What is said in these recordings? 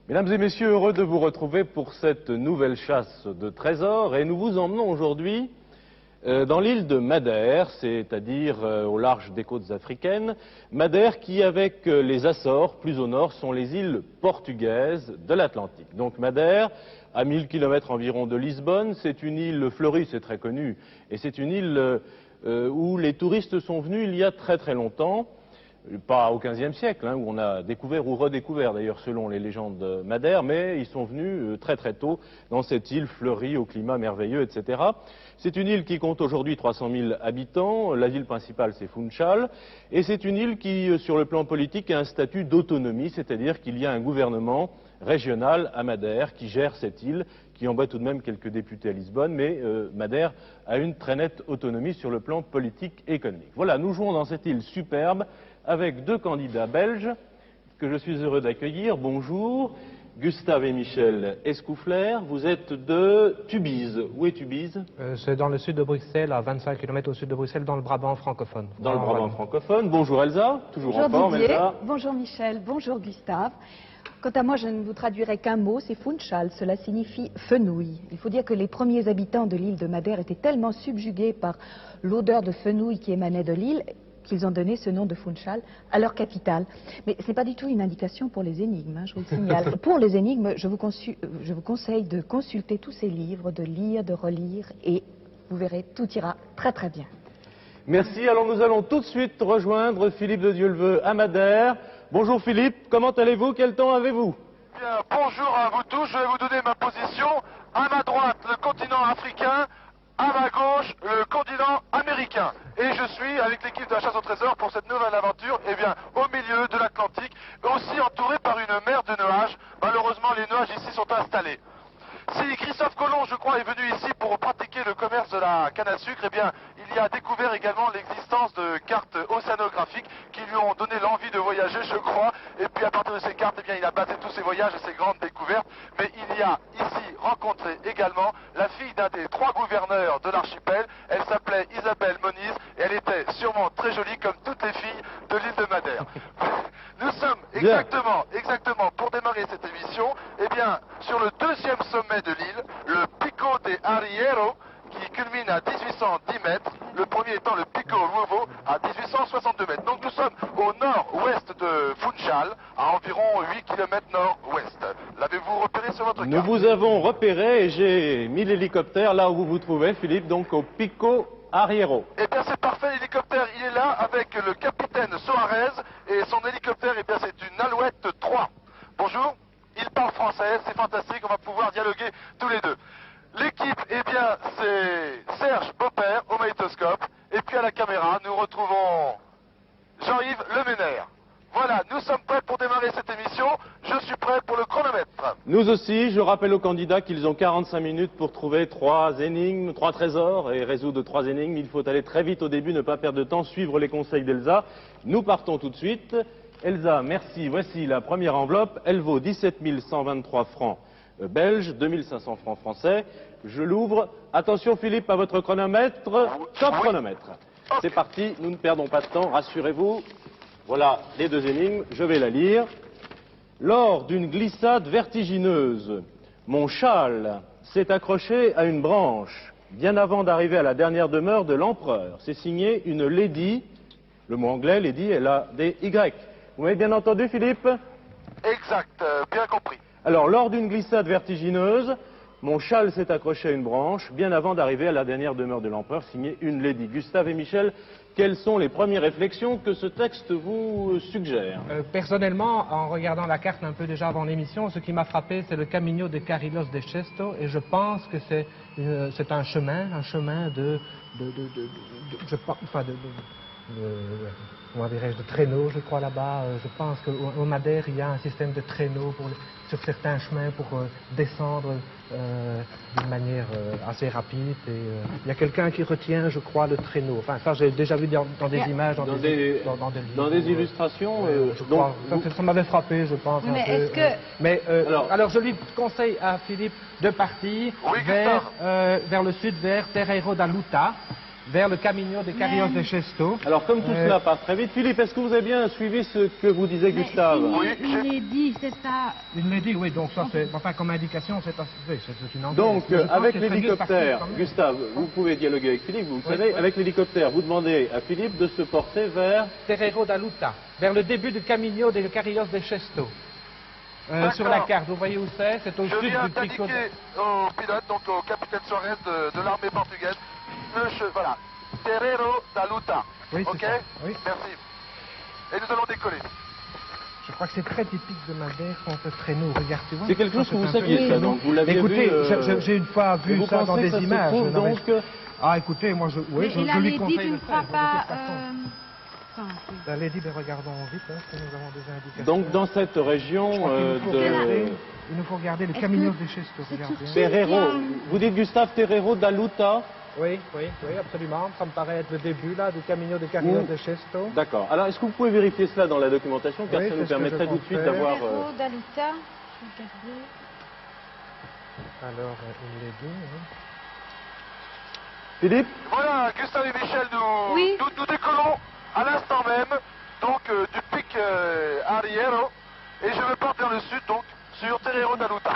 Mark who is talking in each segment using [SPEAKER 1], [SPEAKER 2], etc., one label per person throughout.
[SPEAKER 1] Mesdames et messieurs, heureux de vous retrouver pour cette nouvelle chasse de trésors et nous vous emmenons aujourd'hui dans l'île de Madère, c'est-à-dire au large des côtes africaines. Madère qui, avec les Açores, plus au nord, sont les îles portugaises de l'Atlantique. Donc Madère, à 1000 km environ de Lisbonne, c'est une île fleurie, c'est très connu, et c'est une île où les touristes sont venus il y a très très longtemps. Pas au XVe siècle, où on a découvert ou redécouvert d'ailleurs selon les légendes de Madère, mais ils sont venus très très tôt dans cette île fleurie au climat merveilleux, etc. C'est une île qui compte aujourd'hui 300 000 habitants, la ville principale c'est Funchal, et c'est une île qui, sur le plan politique, a un statut d'autonomie, c'est-à-dire qu'il y a un gouvernement régional à Madère qui gère cette île, qui envoie tout de même quelques députés à Lisbonne, mais Madère a une très nette autonomie sur le plan politique et économique. Voilà, nous jouons dans cette île superbe, avec deux candidats belges que je suis heureux d'accueillir. Bonjour, Gustave et Michel Escouflair. Vous êtes de Tubize. Où est Tubize?
[SPEAKER 2] C'est dans le sud de Bruxelles, à 25 km au sud de Bruxelles, dans le Brabant francophone.
[SPEAKER 1] Dans le Brabant francophone. Bonjour Elsa, toujours
[SPEAKER 3] bonjour
[SPEAKER 1] en forme
[SPEAKER 3] Didier.
[SPEAKER 1] Elsa.
[SPEAKER 3] Bonjour Michel, bonjour Gustave. Quant à moi, je ne vous traduirai qu'un mot, c'est Funchal, cela signifie fenouil. Il faut dire que les premiers habitants de l'île de Madère étaient tellement subjugués par l'odeur de fenouil qui émanait de l'île qu'ils ont donné ce nom de Funchal à leur capitale. Mais ce n'est pas du tout une indication pour les énigmes, je vous le signale. Pour les énigmes, je vous conseille de consulter tous ces livres, de lire, de relire, et vous verrez, tout ira très très bien.
[SPEAKER 1] Merci, alors nous allons tout de suite rejoindre Philippe de Dieuleveux à Madère. Bonjour Philippe, comment allez-vous? Quel temps avez-vous?
[SPEAKER 4] Bien, bonjour à vous tous, je vais vous donner ma position. À ma droite, le continent africain. À ma gauche, le continent américain. Et je suis avec l'équipe de la chasse au trésor pour cette nouvelle aventure, au milieu de l'Atlantique, aussi entouré par une mer de nuages. Malheureusement, les nuages ici sont installés. Si Christophe Colomb, je crois, est venu ici pour pratiquer le commerce de la canne à sucre, il y a découvert également l'existence de cartes océanographiques qui lui ont donné l'envie de voyager, je crois. Et puis à partir de ces cartes, il a basé tous ses voyages et ses grandes découvertes. Mais il y a ici rencontré également la fille d'un des 3 gouverneurs de l'archipel. Elle s'appelait Isabelle Moniz et elle était sûrement très jolie comme toutes les filles de l'île de Madère. Nous sommes exactement, pour démarrer cette émission, sur le 2e sommet de l'île, le Pico de Arriero, qui culmine à 1810 mètres, le premier étant le Pico Nuevo à 1862 mètres. Donc nous sommes au nord-ouest de Funchal, à environ 8 km nord-ouest. L'avez-vous repéré sur votre carte?
[SPEAKER 1] Nous vous avons repéré et j'ai mis l'hélicoptère là où vous vous trouvez, Philippe, donc au Pico Arriero.
[SPEAKER 4] Eh bien c'est parfait, l'hélicoptère il est là avec le capitaine Soares et son hélicoptère, c'est une Alouette 3. Bonjour, il parle français, c'est fantastique, on va pouvoir dialoguer tous les deux. L'équipe, c'est Serge Popper au magnétoscope et puis à la caméra nous retrouvons Jean-Yves Leménaire. Voilà, nous sommes prêts pour démarrer cette émission. Je suis prêt pour le chronomètre.
[SPEAKER 1] Nous aussi, je rappelle aux candidats qu'ils ont 45 minutes pour trouver 3 énigmes, 3 trésors et résoudre 3 énigmes. Il faut aller très vite au début, ne pas perdre de temps, suivre les conseils d'Elsa. Nous partons tout de suite. Elsa, merci. Voici la première enveloppe. Elle vaut 17 123 francs belges, 2500 francs français. Je l'ouvre. Attention Philippe, à votre chronomètre. Top chronomètre. Okay. C'est parti, nous ne perdons pas de temps, rassurez-vous. Voilà les 2 énigmes, je vais la lire. Lors d'une glissade vertigineuse, mon châle s'est accroché à une branche, bien avant d'arriver à la dernière demeure de l'empereur. C'est signé une lady, le mot anglais, lady, L-A-D-Y. Vous m'avez bien entendu, Philippe?
[SPEAKER 4] Exact, bien compris.
[SPEAKER 1] Alors, lors d'une glissade vertigineuse, mon châle s'est accroché à une branche, bien avant d'arriver à la dernière demeure de l'empereur, signé une lady. Gustave et Michel, quelles sont les premières réflexions que ce texte vous suggère?
[SPEAKER 2] Personnellement, en regardant la carte un peu déjà avant l'émission, ce qui m'a frappé, c'est le Camino de Carrillos de Chesto, et je pense que c'est un chemin de comment dirais-je, de traîneaux, je crois, là-bas. Je pense qu'au Madère, il y a un système de traîneaux sur certains chemins pour descendre d'une manière assez rapide. Et, il y a quelqu'un qui retient, je crois, le traîneau. Enfin, ça, j'ai déjà vu dans des images, dans des
[SPEAKER 1] illustrations.
[SPEAKER 2] Je crois, ça m'avait frappé, je pense.
[SPEAKER 3] Mais
[SPEAKER 2] alors, je lui conseille à Philippe de partir vers le sud, vers Terreiro da Luta. vers le Camino de Carrillos de Chesto.
[SPEAKER 1] Alors, comme tout cela passe très vite, Philippe, est-ce que vous avez bien suivi ce que vous disait Gustave?
[SPEAKER 5] Il est dit, c'est ça.
[SPEAKER 2] Il l'a dit, oui, donc ça, c'est, enfin, comme indication, c'est une anglaise.
[SPEAKER 1] Donc,
[SPEAKER 2] Mais je pense
[SPEAKER 1] avec
[SPEAKER 2] que c'est mieux de partir
[SPEAKER 1] l'hélicoptère,
[SPEAKER 2] quand même.
[SPEAKER 1] Gustave, vous pouvez dialoguer avec Philippe, vous le
[SPEAKER 2] Oui,
[SPEAKER 1] savez,
[SPEAKER 2] oui.
[SPEAKER 1] avec l'hélicoptère, vous demandez à Philippe de se porter vers...
[SPEAKER 2] Terreiro da Luta, vers le début du Camino de Carrillos de Chesto. Sur la carte, vous voyez où c'est? C'est au
[SPEAKER 4] Je
[SPEAKER 2] sud
[SPEAKER 4] viens
[SPEAKER 2] du Pico.
[SPEAKER 4] d'indiquer au pilote, donc au capitaine Suarez de l'armée portugaise, voilà, Terreiro da Luta.
[SPEAKER 2] Oui, c'est
[SPEAKER 4] Ok.
[SPEAKER 2] ça. Oui.
[SPEAKER 4] Merci. Et nous allons décoller.
[SPEAKER 2] Je crois que c'est très typique de Madère quand ce traîneau, regarde, tu vois.
[SPEAKER 1] C'est quelque chose que vous saviez, ça, donc vous
[SPEAKER 2] Mais
[SPEAKER 1] l'aviez
[SPEAKER 2] écoutez,
[SPEAKER 1] vu...
[SPEAKER 2] j'ai une fois
[SPEAKER 1] et
[SPEAKER 2] vu
[SPEAKER 1] vous
[SPEAKER 2] ça dans
[SPEAKER 1] pensez que
[SPEAKER 2] des
[SPEAKER 1] ça se
[SPEAKER 2] images.
[SPEAKER 1] trouve,
[SPEAKER 2] non, mais-
[SPEAKER 1] donc...
[SPEAKER 2] Ah, écoutez, moi, je
[SPEAKER 5] Mais il
[SPEAKER 2] lui
[SPEAKER 5] avait dit,
[SPEAKER 2] conseille
[SPEAKER 5] tu
[SPEAKER 2] de
[SPEAKER 5] ne
[SPEAKER 2] le
[SPEAKER 5] feras
[SPEAKER 2] faire,
[SPEAKER 5] pas...
[SPEAKER 2] de toute façon.
[SPEAKER 5] Attends,
[SPEAKER 2] La Lady, mais regardons vite, hein, parce que nous avons des indications.
[SPEAKER 1] Donc, dans cette
[SPEAKER 2] Je
[SPEAKER 1] région
[SPEAKER 2] crois qu'il nous faut regarder-
[SPEAKER 1] de...
[SPEAKER 2] il nous faut regarder le
[SPEAKER 5] Est-ce
[SPEAKER 2] Camino
[SPEAKER 5] que
[SPEAKER 2] de Chesto,
[SPEAKER 5] c'est
[SPEAKER 2] regardez.
[SPEAKER 5] tout-
[SPEAKER 1] Terreiro,
[SPEAKER 5] Bien.
[SPEAKER 1] vous dites Gustave Terreiro da Luta?
[SPEAKER 2] Oui, absolument. Ça me paraît être le début, là, du Camino de Carrillos de Chesto.
[SPEAKER 1] D'accord. Alors, est-ce que vous pouvez vérifier cela dans la documentation, car
[SPEAKER 2] Oui,
[SPEAKER 1] ça
[SPEAKER 2] c'est
[SPEAKER 1] nous
[SPEAKER 2] ce que
[SPEAKER 1] permettrait
[SPEAKER 2] je
[SPEAKER 1] tout de suite
[SPEAKER 2] compte
[SPEAKER 1] d'avoir...
[SPEAKER 5] Terreiro da Luta. Regardez.
[SPEAKER 2] Alors, il l'a dit, hein.
[SPEAKER 1] Philippe?
[SPEAKER 4] Voilà, Gustave et Michel,
[SPEAKER 5] Oui.
[SPEAKER 4] nous décollons à l'instant même, donc du pic Arriero, et je me porte vers le sud, donc sur Terreiro da Luta.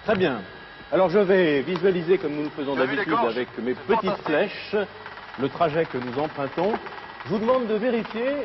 [SPEAKER 1] Très bien. Alors je vais visualiser, comme nous le faisons
[SPEAKER 4] Vous avez vu les
[SPEAKER 1] d'habitude
[SPEAKER 4] gorges?
[SPEAKER 1] avec mes
[SPEAKER 4] C'est
[SPEAKER 1] petites
[SPEAKER 4] fantastique.
[SPEAKER 1] flèches, le trajet que nous empruntons. Je vous demande de vérifier...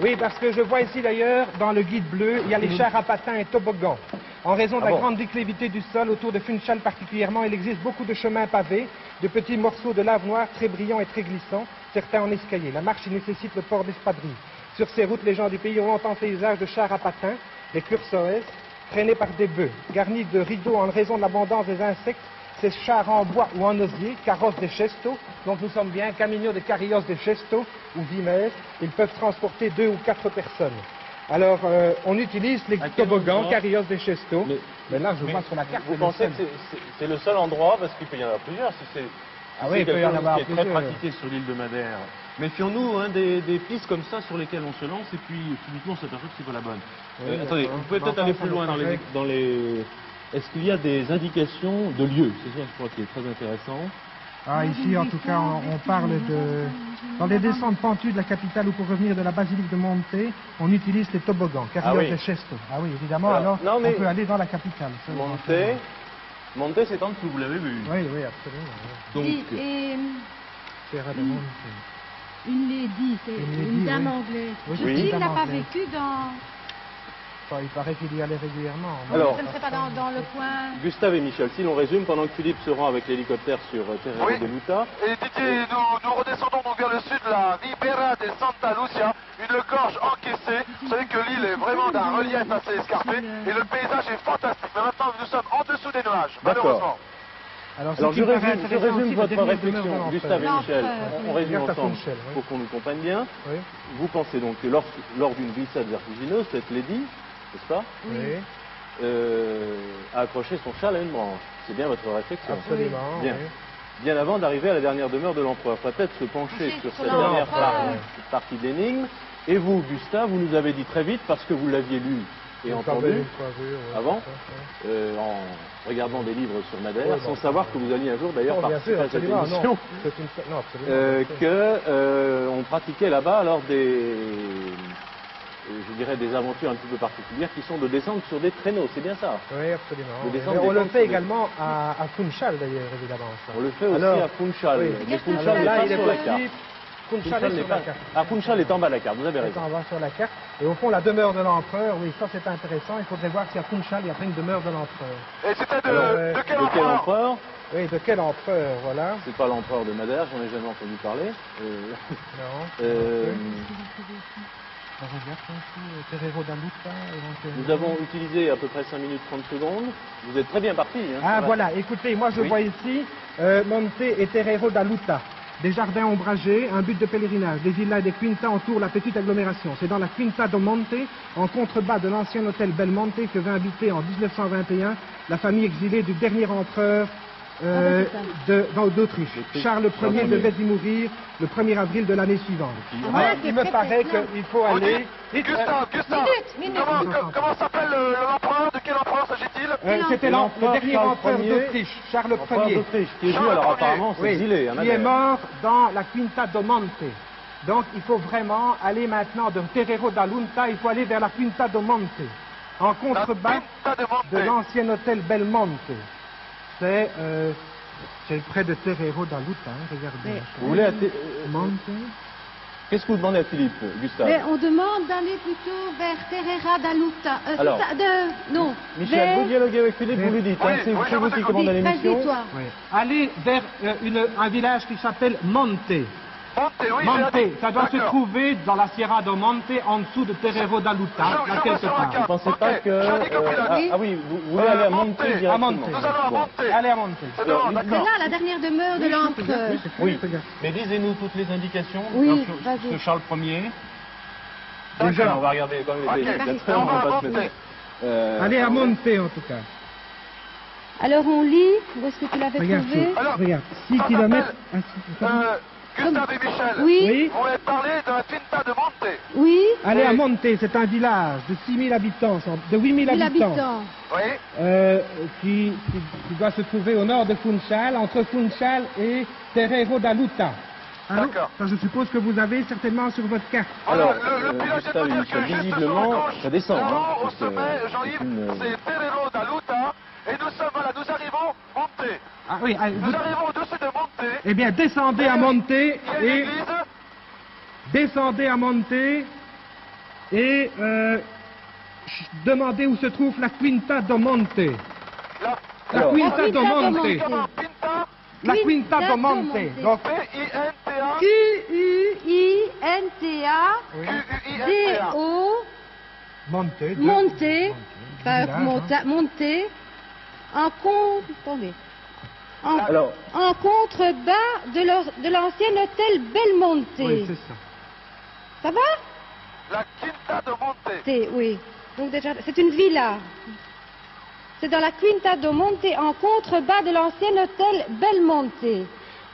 [SPEAKER 2] Oui, parce que je vois ici d'ailleurs, dans le guide bleu, il y a les chars à patins et toboggans. En raison de la
[SPEAKER 1] bon
[SPEAKER 2] grande déclivité du sol, autour de Funchal particulièrement, il existe beaucoup de chemins pavés, de petits morceaux de lave noire très brillants et très glissants, certains en escalier. La marche y nécessite le port d'espadrilles. Sur ces routes, les gens du pays ont longtemps fait usage de chars à patins, les cursores, traînés par des bœufs, garnis de rideaux en raison de l'abondance des insectes. Ces chars en bois ou en osier, carrosses de Chesto, donc nous sommes bien Camino de Carrillos de Chesto ou Vimes, ils peuvent transporter 2 ou 4 personnes. Alors, on utilise les
[SPEAKER 1] À quel
[SPEAKER 2] toboggans,
[SPEAKER 1] endroit?
[SPEAKER 2] Carrillos de Chesto, mais là je
[SPEAKER 1] mais
[SPEAKER 2] vois sur la carte.
[SPEAKER 1] Vous
[SPEAKER 2] c'est
[SPEAKER 1] pensez
[SPEAKER 2] le
[SPEAKER 1] que
[SPEAKER 2] seul.
[SPEAKER 1] c'est le seul endroit, parce qu'il peut y en avoir plusieurs, si c'est
[SPEAKER 2] Ah oui, il peut y
[SPEAKER 1] quelque
[SPEAKER 2] en
[SPEAKER 1] chose
[SPEAKER 2] avoir
[SPEAKER 1] qui est très
[SPEAKER 2] plusieurs.
[SPEAKER 1] pratiqué sur l'île de Madère. Méfions-nous hein, des pistes comme ça sur lesquelles on se lance et puis subitement on s'aperçoit que c'est pas la bonne.
[SPEAKER 2] Oui,
[SPEAKER 1] Attendez,
[SPEAKER 2] d'accord.
[SPEAKER 1] vous pouvez peut-être
[SPEAKER 2] Enfin,
[SPEAKER 1] aller
[SPEAKER 2] ça
[SPEAKER 1] plus
[SPEAKER 2] me
[SPEAKER 1] loin
[SPEAKER 2] paraît.
[SPEAKER 1] dans les... Est-ce qu'il y a des indications de lieux? C'est ça, je crois, qui est très intéressant.
[SPEAKER 2] Ah, ici, en tout cas, on parle de... Dans les descentes pentues de la capitale ou pour revenir de la basilique de Monte, on utilise les toboggans, Carrillos
[SPEAKER 1] oui.
[SPEAKER 2] de Chesto. Ah oui, évidemment,
[SPEAKER 1] Alors, non, mais-
[SPEAKER 2] on peut aller dans la capitale. ça,
[SPEAKER 1] Monte, c'est en dessous, vous l'avez vu.
[SPEAKER 2] Oui, oui, absolument. Oui.
[SPEAKER 1] Donc,
[SPEAKER 5] Et
[SPEAKER 2] Sierra de Monte.
[SPEAKER 5] une lady, c'est
[SPEAKER 2] Une lady,
[SPEAKER 5] une dame
[SPEAKER 2] oui.
[SPEAKER 5] anglaise.
[SPEAKER 2] Oui,
[SPEAKER 5] Je
[SPEAKER 2] c'est
[SPEAKER 5] dis,
[SPEAKER 2] une
[SPEAKER 5] il
[SPEAKER 2] dame
[SPEAKER 5] n'a pas
[SPEAKER 2] anglaise.
[SPEAKER 5] vécu dans...
[SPEAKER 2] Enfin, il paraît qu'il y allait régulièrement.
[SPEAKER 1] Alors-
[SPEAKER 5] Je ne sais pas, dans le coin...
[SPEAKER 1] Gustave et Michel, si l'on résume, pendant que Philippe se rend avec l'hélicoptère sur Terreiro
[SPEAKER 4] Oui.
[SPEAKER 1] de Luta,
[SPEAKER 4] Et Didier, nous redescendons donc vers le sud, la Ribera de Santa Lucia, une gorge encaissée. Vous savez que l'île est vraiment d'un relief assez escarpé et le paysage est fantastique. Mais maintenant, nous sommes en dessous des nuages, malheureusement.
[SPEAKER 2] Alors,
[SPEAKER 1] Alors
[SPEAKER 2] ce
[SPEAKER 1] je
[SPEAKER 2] qui me paraît
[SPEAKER 1] résume
[SPEAKER 2] intéressant aussi,
[SPEAKER 1] votre
[SPEAKER 2] le dernier
[SPEAKER 1] réflexion,
[SPEAKER 2] demeure de
[SPEAKER 1] Gustave et
[SPEAKER 2] l'empereur.
[SPEAKER 1] Michel, on résume
[SPEAKER 2] Regarde ta
[SPEAKER 1] ensemble
[SPEAKER 2] Funchal, oui.
[SPEAKER 1] pour qu'on nous comprenne bien.
[SPEAKER 2] Oui,
[SPEAKER 1] Vous pensez donc que lors d'une glissade vertigineuse, cette lady, n'est-ce pas,
[SPEAKER 2] oui,
[SPEAKER 1] a accroché son châle à une branche. C'est bien votre réflexion.
[SPEAKER 2] absolument.
[SPEAKER 1] Bien.
[SPEAKER 2] oui.
[SPEAKER 1] Bien avant d'arriver à la dernière demeure de l'empereur. Peut-être se pencher sur cette
[SPEAKER 5] l'empereur.
[SPEAKER 1] dernière partie d'énigme. Et vous, Gustave, vous nous avez dit très vite, parce que vous l'aviez lu et
[SPEAKER 2] Vous
[SPEAKER 1] entendu,
[SPEAKER 2] l'avez une fois vu, oui,
[SPEAKER 1] avant,
[SPEAKER 2] c'est ça, oui.
[SPEAKER 1] en regardant des livres sur Madère,
[SPEAKER 2] Oui,
[SPEAKER 1] sans
[SPEAKER 2] bon,
[SPEAKER 1] savoir que vous alliez un jour d'ailleurs
[SPEAKER 2] Non, bien
[SPEAKER 1] participer
[SPEAKER 2] sûr,
[SPEAKER 1] à cette
[SPEAKER 2] absolument,
[SPEAKER 1] émission.
[SPEAKER 2] non. C'est une... Non, absolument. bien sûr.
[SPEAKER 1] On pratiquait là-bas alors je dirais des aventures un petit peu particulières qui sont de descendre sur des traîneaux, c'est bien ça?
[SPEAKER 2] Oui, absolument.
[SPEAKER 1] de
[SPEAKER 2] oui.
[SPEAKER 1] descendre
[SPEAKER 2] Mais
[SPEAKER 1] des
[SPEAKER 2] on le
[SPEAKER 1] pentes
[SPEAKER 2] fait
[SPEAKER 1] sur des-
[SPEAKER 2] également à Funchal d'ailleurs, évidemment. Ça.
[SPEAKER 1] On le fait aussi
[SPEAKER 2] Alors,
[SPEAKER 1] à Funchal,
[SPEAKER 2] oui.
[SPEAKER 1] mais
[SPEAKER 5] Qu'est-ce que
[SPEAKER 1] Funchal
[SPEAKER 5] c'est
[SPEAKER 1] n'est
[SPEAKER 5] là,
[SPEAKER 1] pas
[SPEAKER 5] il est
[SPEAKER 1] sur la
[SPEAKER 5] possible
[SPEAKER 1] carte.
[SPEAKER 2] Funchal est
[SPEAKER 1] n'est
[SPEAKER 2] sur
[SPEAKER 1] pas...
[SPEAKER 2] la carte.
[SPEAKER 1] Ah, Funchal est en bas de la carte, vous avez raison.
[SPEAKER 2] On va sur la carte. Et au fond, la demeure de l'empereur, oui, ça c'est intéressant. Il faudrait voir si à Funchal, il y a pas une demeure de l'empereur.
[SPEAKER 4] Et c'était
[SPEAKER 1] Alors,
[SPEAKER 4] de quel
[SPEAKER 1] de quel
[SPEAKER 4] empereur?
[SPEAKER 1] empereur?
[SPEAKER 2] Oui, de quel empereur, voilà.
[SPEAKER 1] C'est pas l'empereur de Madère, j'en ai jamais entendu parler.
[SPEAKER 2] Non.
[SPEAKER 1] Euh,
[SPEAKER 2] On regarde ici, Terreiro da Luta, éventuellement.
[SPEAKER 1] nous avons utilisé à peu près 5 minutes 30 secondes. Vous êtes très bien parti. Hein,
[SPEAKER 2] Ah
[SPEAKER 1] ça va.
[SPEAKER 2] voilà, écoutez, moi je
[SPEAKER 1] Oui.
[SPEAKER 2] vois ici Monte et Terreiro da Luta. Des jardins ombragés, un but de pèlerinage, des villas et des quintas entourent la petite agglomération. C'est dans la Quinta do Monte, en contrebas de l'ancien hôtel Belmonte, que vint habiter en 1921 la famille exilée du dernier empereur d'Autriche. Charles Ier devait y mourir le 1er avril de l'année suivante.
[SPEAKER 5] Voilà,
[SPEAKER 2] Il me paraît qu'il faut aller...
[SPEAKER 4] Gustave,
[SPEAKER 5] Minute.
[SPEAKER 4] comment s'appelle l'empereur? De quel empereur s'agit-il?
[SPEAKER 2] C'était le dernier empereur d'Autriche, Charles
[SPEAKER 1] L'empereur
[SPEAKER 2] Ier.
[SPEAKER 1] d'Autriche, qui est venu
[SPEAKER 4] Charles
[SPEAKER 1] alors
[SPEAKER 4] Ier.
[SPEAKER 1] apparemment s'exiler à
[SPEAKER 2] qui est
[SPEAKER 1] Madère.
[SPEAKER 2] mort dans la Quinta do Monte. Donc il faut vraiment aller maintenant de Terreiro da Lunta, il faut aller vers la Quinta do Monte, en contrebas
[SPEAKER 4] Quinta do Monte.
[SPEAKER 2] de l'ancien hôtel Belmonte. C'est près de Terreiro da Lunta, hein, regardez.
[SPEAKER 1] Vous voulez
[SPEAKER 2] Monte.
[SPEAKER 1] Qu'est-ce que vous demandez à Philippe, Gustave?
[SPEAKER 5] Mais on demande d'aller plutôt vers Terreira da Luta.
[SPEAKER 1] Alors,
[SPEAKER 5] non.
[SPEAKER 1] Michel, vous dialoguez avec Philippe, vous lui dites, hein, c'est
[SPEAKER 4] oui,
[SPEAKER 1] vous qui commandez l'émission.
[SPEAKER 5] Vas-y, toi.
[SPEAKER 2] Oui. Allez vers un village qui s'appelle Monte.
[SPEAKER 4] Monte, oui,
[SPEAKER 2] Monte, ça doit se
[SPEAKER 4] D'accord.
[SPEAKER 2] trouver dans la Sierra do Monte, en dessous de Terreiro da Luta,
[SPEAKER 4] Je
[SPEAKER 2] là
[SPEAKER 4] vois
[SPEAKER 2] quelque
[SPEAKER 4] sur la
[SPEAKER 2] part.
[SPEAKER 4] carte.
[SPEAKER 1] Vous ne pensez
[SPEAKER 4] Ok,
[SPEAKER 1] pas que...
[SPEAKER 4] j'en ai compris, là.
[SPEAKER 1] ah oui, vous voulez aller à Monte
[SPEAKER 4] Monte.
[SPEAKER 1] directement.
[SPEAKER 2] À Monte.
[SPEAKER 4] Nous allons à
[SPEAKER 1] Bon.
[SPEAKER 4] Monte.
[SPEAKER 2] Allez à Monte.
[SPEAKER 4] C'est devant,
[SPEAKER 1] Alors,
[SPEAKER 5] C'est
[SPEAKER 4] d'accord.
[SPEAKER 5] là la dernière demeure de l'empereur.
[SPEAKER 1] Oui, mais lisez-nous toutes les indications
[SPEAKER 5] Oui,
[SPEAKER 1] sur
[SPEAKER 5] vas-y.
[SPEAKER 1] Charles Ier.
[SPEAKER 4] D'accord.
[SPEAKER 1] Déjà, on va regarder quand même les
[SPEAKER 4] Ok.
[SPEAKER 1] extraits,
[SPEAKER 4] On
[SPEAKER 1] on
[SPEAKER 4] va
[SPEAKER 1] va pas
[SPEAKER 4] à
[SPEAKER 1] se
[SPEAKER 4] Monte.
[SPEAKER 1] mettre...
[SPEAKER 2] Allez à Monte en tout cas.
[SPEAKER 5] Alors on lit. Où est-ce que tu l'avais
[SPEAKER 2] Regarde,
[SPEAKER 5] trouvé?
[SPEAKER 4] Alors,
[SPEAKER 2] 6
[SPEAKER 4] ça
[SPEAKER 2] kilomètres.
[SPEAKER 4] Gustave et Michel,
[SPEAKER 2] Oui.
[SPEAKER 4] vous m'avez parlé de la Quinta de Monte.
[SPEAKER 5] Oui.
[SPEAKER 2] Allez à Monte, c'est un village de 6 000 habitants, de 8 000
[SPEAKER 5] 1000
[SPEAKER 2] habitants,
[SPEAKER 5] habitants.
[SPEAKER 4] Oui.
[SPEAKER 2] qui doit se trouver au nord de Funchal, entre Funchal et Terreiro da Luta.
[SPEAKER 4] D'accord.
[SPEAKER 2] Ça, je suppose que vous avez certainement sur votre carte.
[SPEAKER 1] Alors,
[SPEAKER 4] le pilote
[SPEAKER 1] Gustave
[SPEAKER 4] vient de
[SPEAKER 1] et
[SPEAKER 4] me dire que
[SPEAKER 1] Michel,
[SPEAKER 4] juste sur la
[SPEAKER 1] visiblement,
[SPEAKER 4] gauche,
[SPEAKER 1] ça descend.
[SPEAKER 4] devant,
[SPEAKER 1] Hein,
[SPEAKER 4] au
[SPEAKER 1] parce que
[SPEAKER 4] sommet,
[SPEAKER 1] c'est
[SPEAKER 4] Jean-Yves,
[SPEAKER 1] une-
[SPEAKER 4] c'est Terreiro da Luta, et nous sommes, voilà, nous arrivons, Monte.
[SPEAKER 2] Ah oui,
[SPEAKER 4] Nous arrivons au-dessus de Monte.
[SPEAKER 2] eh bien, descendez à Monte
[SPEAKER 4] Il y a une
[SPEAKER 2] et
[SPEAKER 4] église.
[SPEAKER 2] descendez à Monte et demandez où se trouve la Quinta do Monte. La
[SPEAKER 1] Alors,
[SPEAKER 2] Quinta do
[SPEAKER 5] Quinta do
[SPEAKER 2] Monte.
[SPEAKER 5] Monte.
[SPEAKER 4] Comment? Pinta.
[SPEAKER 2] La Quinta do Monte. Donc,
[SPEAKER 4] P-I-N-T-A.
[SPEAKER 5] Q-U-I-N-T-A.
[SPEAKER 4] Q-U-I-N-T-A.
[SPEAKER 5] D-O.
[SPEAKER 2] Monte.
[SPEAKER 5] Monter. Enfin,
[SPEAKER 2] Village,
[SPEAKER 5] monter. Attendez.
[SPEAKER 1] Alors,
[SPEAKER 5] En contrebas de l'ancien hôtel Belmonte.
[SPEAKER 2] Oui, c'est ça.
[SPEAKER 5] Ça va?
[SPEAKER 4] La Quinta de Monte.
[SPEAKER 5] Oui. Donc déjà, c'est une villa. C'est dans la Quinta do Monte, en contrebas de l'ancien hôtel Belmonte.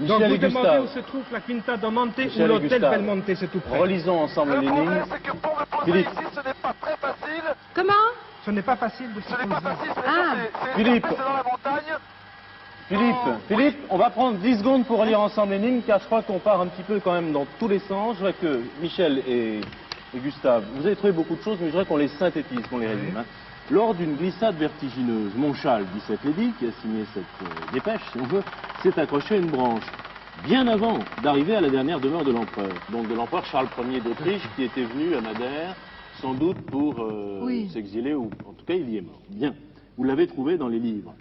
[SPEAKER 2] Donc
[SPEAKER 1] Michel
[SPEAKER 2] vous
[SPEAKER 1] et
[SPEAKER 2] demandez où
[SPEAKER 1] Gustave,
[SPEAKER 2] se trouve la Quinta do Monte
[SPEAKER 1] Michel
[SPEAKER 2] ou
[SPEAKER 1] et
[SPEAKER 2] l'hôtel
[SPEAKER 1] Gustave.
[SPEAKER 2] Belmonte, c'est tout près.
[SPEAKER 1] relisons ensemble
[SPEAKER 4] Le
[SPEAKER 1] les
[SPEAKER 4] problème,
[SPEAKER 1] lignes.
[SPEAKER 4] c'est que pour me poser
[SPEAKER 1] Philippe.
[SPEAKER 4] ici, ce n'est pas très facile.
[SPEAKER 5] Comment?
[SPEAKER 2] Ce n'est pas facile de
[SPEAKER 4] Ce n'est pas
[SPEAKER 2] supposer.
[SPEAKER 4] facile,
[SPEAKER 5] Ah.
[SPEAKER 4] c'est
[SPEAKER 1] Philippe.
[SPEAKER 4] c'est dans la montagne.
[SPEAKER 1] Philippe, on va prendre 10 secondes pour relire ensemble les lignes, car je crois qu'on part un petit peu quand même dans tous les sens. Je voudrais que Michel et Gustave, vous avez trouvé beaucoup de choses, mais je voudrais qu'on les synthétise, qu'on les résume. Hein. Lors d'une glissade vertigineuse, Montchal, 17 Lédy, qui a signé cette dépêche, si on veut, s'est accroché à une branche, bien avant d'arriver à la dernière demeure de l'empereur. Donc de l'empereur Charles Ier d'Autriche, qui était venu à Madère, sans doute pour s'exiler, ou en tout cas il y est mort. Bien, vous l'avez trouvé dans les livres.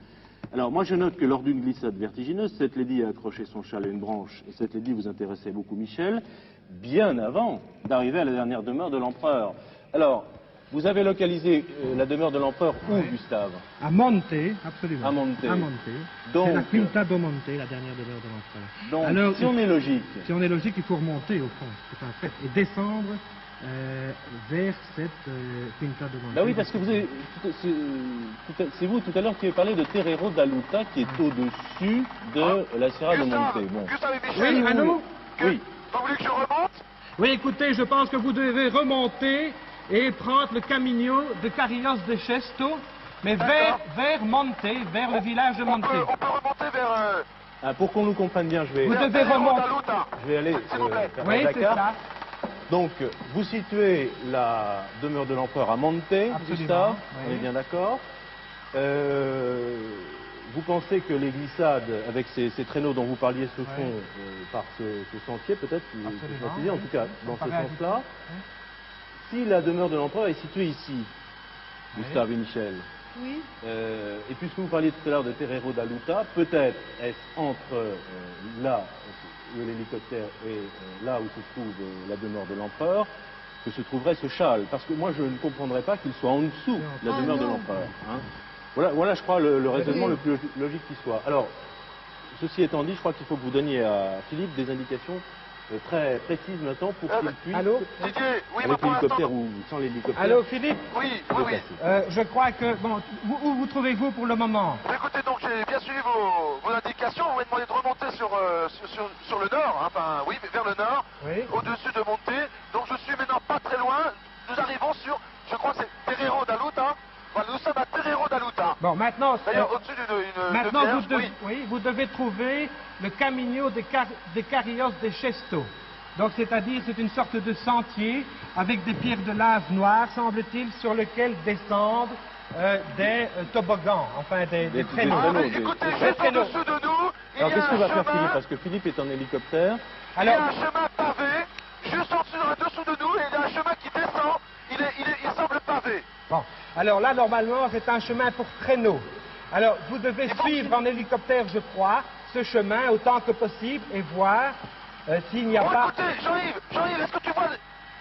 [SPEAKER 1] Alors moi je note que lors d'une glissade vertigineuse, cette lady a accroché son châle à une branche, et cette lady vous intéressait beaucoup Michel, bien avant d'arriver à la dernière demeure de l'empereur. Alors, vous avez localisé la demeure de l'empereur où, Gustave?
[SPEAKER 2] À Monte, absolument.
[SPEAKER 1] À Monte.
[SPEAKER 2] À Monte.
[SPEAKER 1] Donc-
[SPEAKER 2] C'est la Quinta do Monte, la dernière demeure de l'empereur.
[SPEAKER 1] Donc,
[SPEAKER 2] Alors,
[SPEAKER 1] si on est logique,
[SPEAKER 2] Si on est logique, il faut remonter au fond, c'est un fait, et descendre vers cette Quinta do Monte.
[SPEAKER 1] bah oui, parce que vous avez, c'est vous tout à l'heure qui avez parlé de Terreiro da Luta, qui est au-dessus de la Sierra de Monte. Bon.
[SPEAKER 4] Gustave et Michel.
[SPEAKER 2] Oui, allô?
[SPEAKER 1] Oui.
[SPEAKER 4] Vous voulez que je remonte?
[SPEAKER 2] Oui, écoutez, je pense que vous devez remonter et prendre le Camino de Carrillos de Chesto, mais vers Monte, vers le village de
[SPEAKER 4] On
[SPEAKER 2] Monte.
[SPEAKER 4] peut remonter vers...
[SPEAKER 1] Ah, pour qu'on nous comprenne bien, je vais
[SPEAKER 2] remonter.
[SPEAKER 1] je vais aller
[SPEAKER 4] S'il vous plaît.
[SPEAKER 1] faire
[SPEAKER 2] Oui,
[SPEAKER 1] la
[SPEAKER 2] c'est
[SPEAKER 1] carte.
[SPEAKER 2] ça.
[SPEAKER 1] Donc, vous situez la demeure de l'empereur à Monte, Gustave,
[SPEAKER 2] oui.
[SPEAKER 1] on est bien d'accord. Vous pensez que les glissades avec ces traîneaux dont vous parliez se font par ce sentier, peut-être, qui
[SPEAKER 2] Absolument,
[SPEAKER 1] précisé, en
[SPEAKER 2] oui.
[SPEAKER 1] tout cas dans
[SPEAKER 2] Ça
[SPEAKER 1] ce
[SPEAKER 2] paraît
[SPEAKER 1] sens-là.
[SPEAKER 2] Oui.
[SPEAKER 1] Si la demeure de l'empereur est située ici, Gustave et Michel,
[SPEAKER 5] Oui.
[SPEAKER 1] et puisque vous parliez tout à l'heure de Terreiro da Luta, peut-être est-ce entre là où est l'hélicoptère et là où se trouve la demeure de l'empereur que se trouverait ce châle. Parce que moi je ne comprendrais pas qu'il soit en dessous de la demeure de l'empereur. Hein. Voilà, je crois, le raisonnement le plus logique qui soit. Alors, ceci étant dit, je crois qu'il faut que vous donniez à Philippe des indications très précises maintenant pour qu'il puisse,
[SPEAKER 2] Allô?
[SPEAKER 4] Didier, oui, mais
[SPEAKER 1] avec
[SPEAKER 4] pour l'instant...
[SPEAKER 1] l'hélicoptère ou sans l'hélicoptère,
[SPEAKER 2] Allô, Philippe?
[SPEAKER 4] Oui,
[SPEAKER 1] se
[SPEAKER 4] oui, oui.
[SPEAKER 1] déplacer.
[SPEAKER 2] Je crois que... Bon, où vous trouvez-vous pour le moment?
[SPEAKER 4] Écoutez, donc j'ai j'ai bien suivi vos indications. Vous m'avez demandé de remonter sur le nord, hein, enfin oui, vers le nord,
[SPEAKER 2] Oui.
[SPEAKER 4] au-dessus de Monté. Donc je suis maintenant pas très loin. Nous arrivons sur, je crois que c'est Terreiro da Luta. Voilà, nous sommes à Terreiro da Luta.
[SPEAKER 2] Bon, maintenant,
[SPEAKER 4] D'ailleurs, au-dessus d'une
[SPEAKER 2] maintenant
[SPEAKER 4] vierge,
[SPEAKER 2] vous devez trouver le Camino de Carrillos de Chesto. Donc, c'est-à-dire, c'est une sorte de sentier avec des pierres de lave noires, semble-t-il, sur lequel descendent des toboggans, enfin des traîneaux.
[SPEAKER 1] traîneaux.
[SPEAKER 4] Écoutez,
[SPEAKER 2] Des
[SPEAKER 4] juste
[SPEAKER 2] traîneaux.
[SPEAKER 4] au-dessus de nous, il y a
[SPEAKER 1] Alors qu'est-ce que
[SPEAKER 4] un
[SPEAKER 1] va faire Philippe?
[SPEAKER 4] chemin.
[SPEAKER 1] Parce que Philippe est en hélicoptère.
[SPEAKER 4] Il y a
[SPEAKER 2] Alors,
[SPEAKER 4] un chemin pavé, juste en dessous de nous, et il y a un chemin qui descend, il semble pavé.
[SPEAKER 2] bon, alors là, normalement, c'est un chemin pour traîneaux. Alors, vous devez suivre en hélicoptère, je crois, ce chemin autant que possible et voir s'il n'y a
[SPEAKER 4] Bon,
[SPEAKER 2] pas...
[SPEAKER 4] écoutez, Jean-Yves, est-ce que tu vois...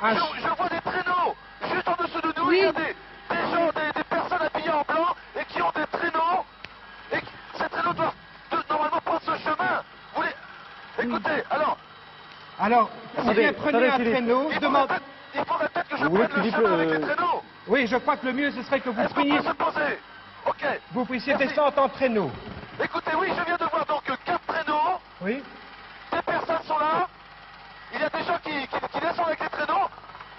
[SPEAKER 2] Un
[SPEAKER 4] Je vois des traîneaux, juste en dessous de nous,
[SPEAKER 5] Oui.
[SPEAKER 4] il y a des gens, des personnes habillées en blanc, et qui ont des traîneaux, et ces traîneaux doivent normalement prendre ce chemin. Vous les... Écoutez,
[SPEAKER 2] Alors,
[SPEAKER 1] Attendez,
[SPEAKER 2] prenez un
[SPEAKER 1] Philippe.
[SPEAKER 2] traîneau,
[SPEAKER 4] il
[SPEAKER 2] demande...
[SPEAKER 4] faudrait peut-être que je
[SPEAKER 1] Vous voulez
[SPEAKER 4] prenne le
[SPEAKER 1] que Philippe,
[SPEAKER 4] chemin avec les traîneaux.
[SPEAKER 2] Oui, je crois que le mieux, ce serait que vous
[SPEAKER 4] Est-ce qu'on peut se poser? Ok.
[SPEAKER 2] vous puissiez
[SPEAKER 4] Merci.
[SPEAKER 2] descendre en traîneau.
[SPEAKER 4] Écoutez, oui, je viens de voir donc 4 traîneaux,
[SPEAKER 2] Oui.
[SPEAKER 4] des personnes sont là, il y a des gens qui descendent avec les traîneaux,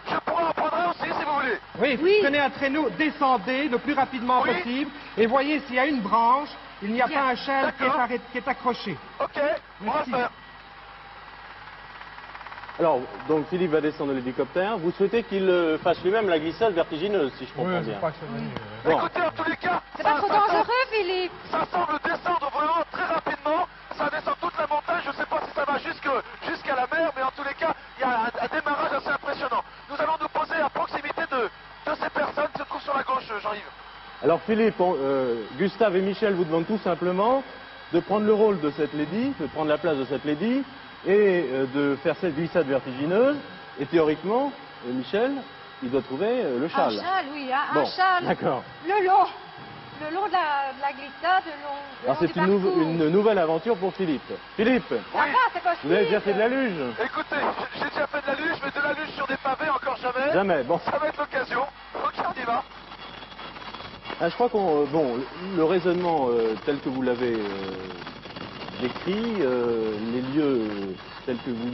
[SPEAKER 4] je pourrais en prendre un aussi si vous voulez.
[SPEAKER 2] Oui,
[SPEAKER 5] Oui.
[SPEAKER 2] prenez un traîneau, descendez le plus rapidement
[SPEAKER 4] Oui.
[SPEAKER 2] possible et voyez s'il y a une branche, il n'y a
[SPEAKER 5] Bien.
[SPEAKER 2] pas un châle
[SPEAKER 4] D'accord.
[SPEAKER 2] qui est accroché.
[SPEAKER 4] Ok, on va
[SPEAKER 2] Merci.
[SPEAKER 4] faire.
[SPEAKER 1] Alors, donc Philippe va descendre de l'hélicoptère. Vous souhaitez qu'il fasse lui-même la glissade vertigineuse, si je comprends bien.
[SPEAKER 2] que c'est mieux.
[SPEAKER 1] Bon.
[SPEAKER 4] Écoutez, en tous les cas,
[SPEAKER 5] C'est pas trop dangereux, Philippe.
[SPEAKER 4] ça semble descendre vraiment très rapidement, ça descend toute la montagne, je ne sais pas si ça va jusqu'à la mer, mais en tous les cas, il y a un démarrage assez impressionnant. Nous allons nous poser à proximité de ces personnes qui se trouvent sur la gauche, Jean-Yves.
[SPEAKER 1] Alors Philippe, Gustave et Michel vous demandent tout simplement de prendre le rôle de cette lady, de prendre la place de cette lady, et de faire cette glissade vertigineuse. Et théoriquement, Michel, il doit trouver le
[SPEAKER 5] Un
[SPEAKER 1] châle.
[SPEAKER 5] châle, oui, hein,
[SPEAKER 1] Bon,
[SPEAKER 5] un châle.
[SPEAKER 1] d'accord.
[SPEAKER 5] Le long de la glissade, le long
[SPEAKER 1] Alors c'est
[SPEAKER 5] du parcours.
[SPEAKER 1] une nouvelle aventure pour Philippe. Philippe,
[SPEAKER 5] Ça va, c'est possible.
[SPEAKER 1] vous avez déjà fait de la luge?
[SPEAKER 4] Écoutez, j'ai déjà fait de la luge, mais de la luge sur des pavés, encore jamais.
[SPEAKER 1] Jamais. Bon,
[SPEAKER 4] Ça va être l'occasion. Ok, on y va.
[SPEAKER 1] ah, je crois qu'on, bon, le raisonnement tel que vous l'avez décrit, les lieux tels que vous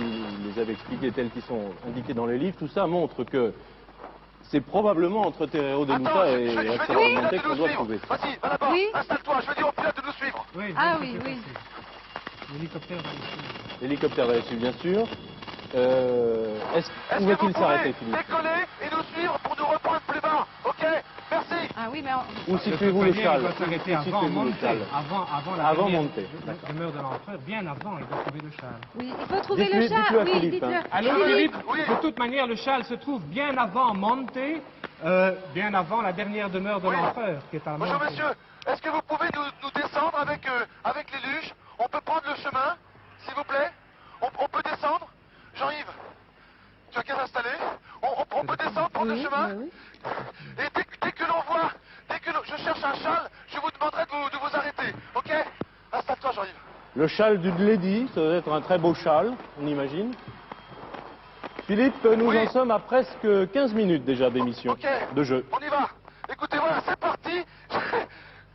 [SPEAKER 1] les avez expliqués, tels qu'ils sont indiqués dans les livres, tout ça montre que c'est probablement entre Terreiro de
[SPEAKER 4] Attends,
[SPEAKER 1] Luta
[SPEAKER 4] je
[SPEAKER 1] et
[SPEAKER 4] vais dire au
[SPEAKER 1] Astormonte
[SPEAKER 4] pilote de
[SPEAKER 1] qu'on
[SPEAKER 4] nous
[SPEAKER 1] doit
[SPEAKER 4] suivre.
[SPEAKER 1] trouver.
[SPEAKER 4] Vas-y, va là-bas,
[SPEAKER 5] Oui.
[SPEAKER 4] installe-toi, je vais dire au pilote de nous suivre.
[SPEAKER 2] Oui,
[SPEAKER 5] Ah
[SPEAKER 2] tout
[SPEAKER 5] oui,
[SPEAKER 2] à
[SPEAKER 5] oui.
[SPEAKER 2] fait. L'hélicoptère va ici.
[SPEAKER 1] L'hélicoptère va dessus, bien sûr.
[SPEAKER 4] Est-ce
[SPEAKER 1] Où
[SPEAKER 4] que
[SPEAKER 1] va-t-il
[SPEAKER 4] vous
[SPEAKER 1] s'arrêter,
[SPEAKER 4] pouvez
[SPEAKER 1] Philippe?
[SPEAKER 4] décoller et nous suivre pour nous reprendre plus bas? Ok, merci.
[SPEAKER 5] Ah oui, mais
[SPEAKER 1] Où situez-vous le châle?
[SPEAKER 2] Il doit s'arrêter
[SPEAKER 1] Où
[SPEAKER 2] avant
[SPEAKER 1] situez-vous le
[SPEAKER 2] Monte,
[SPEAKER 1] châle?
[SPEAKER 2] avant la
[SPEAKER 1] Avant
[SPEAKER 2] dernière
[SPEAKER 1] Monte.
[SPEAKER 2] demeure de l'empereur, bien avant, il doit trouver le châle.
[SPEAKER 5] oui, il faut trouver le
[SPEAKER 1] Dites-lui à
[SPEAKER 5] châle. Oui,
[SPEAKER 1] Philippe,
[SPEAKER 5] dites-le.
[SPEAKER 1] hein.
[SPEAKER 2] Alors
[SPEAKER 5] Philippe.
[SPEAKER 2] Philippe,
[SPEAKER 4] Oui.
[SPEAKER 2] de toute manière, le châle se trouve bien avant Monte, bien avant la dernière demeure de
[SPEAKER 4] Oui.
[SPEAKER 2] l'empereur, qui est à
[SPEAKER 4] Bonjour
[SPEAKER 2] Monte.
[SPEAKER 4] monsieur, est-ce que vous pouvez nous descendre avec les luges? On peut prendre le chemin, s'il vous plaît? On peut descendre? Jean-Yves, tu as qu'à t'installer? On peut descendre, prendre le chemin? Et dès que l'on voit, je cherche un châle, je vous demanderai de vous arrêter, ok? Installe-toi Jean-Yves.
[SPEAKER 1] Le châle d'une lady, ça doit être un très beau châle, on imagine. Philippe, nous
[SPEAKER 4] Oui.
[SPEAKER 1] en sommes à presque 15 minutes déjà d'émission,
[SPEAKER 4] Ok.
[SPEAKER 1] de jeu.
[SPEAKER 4] On y va. Écoutez, voilà, c'est parti.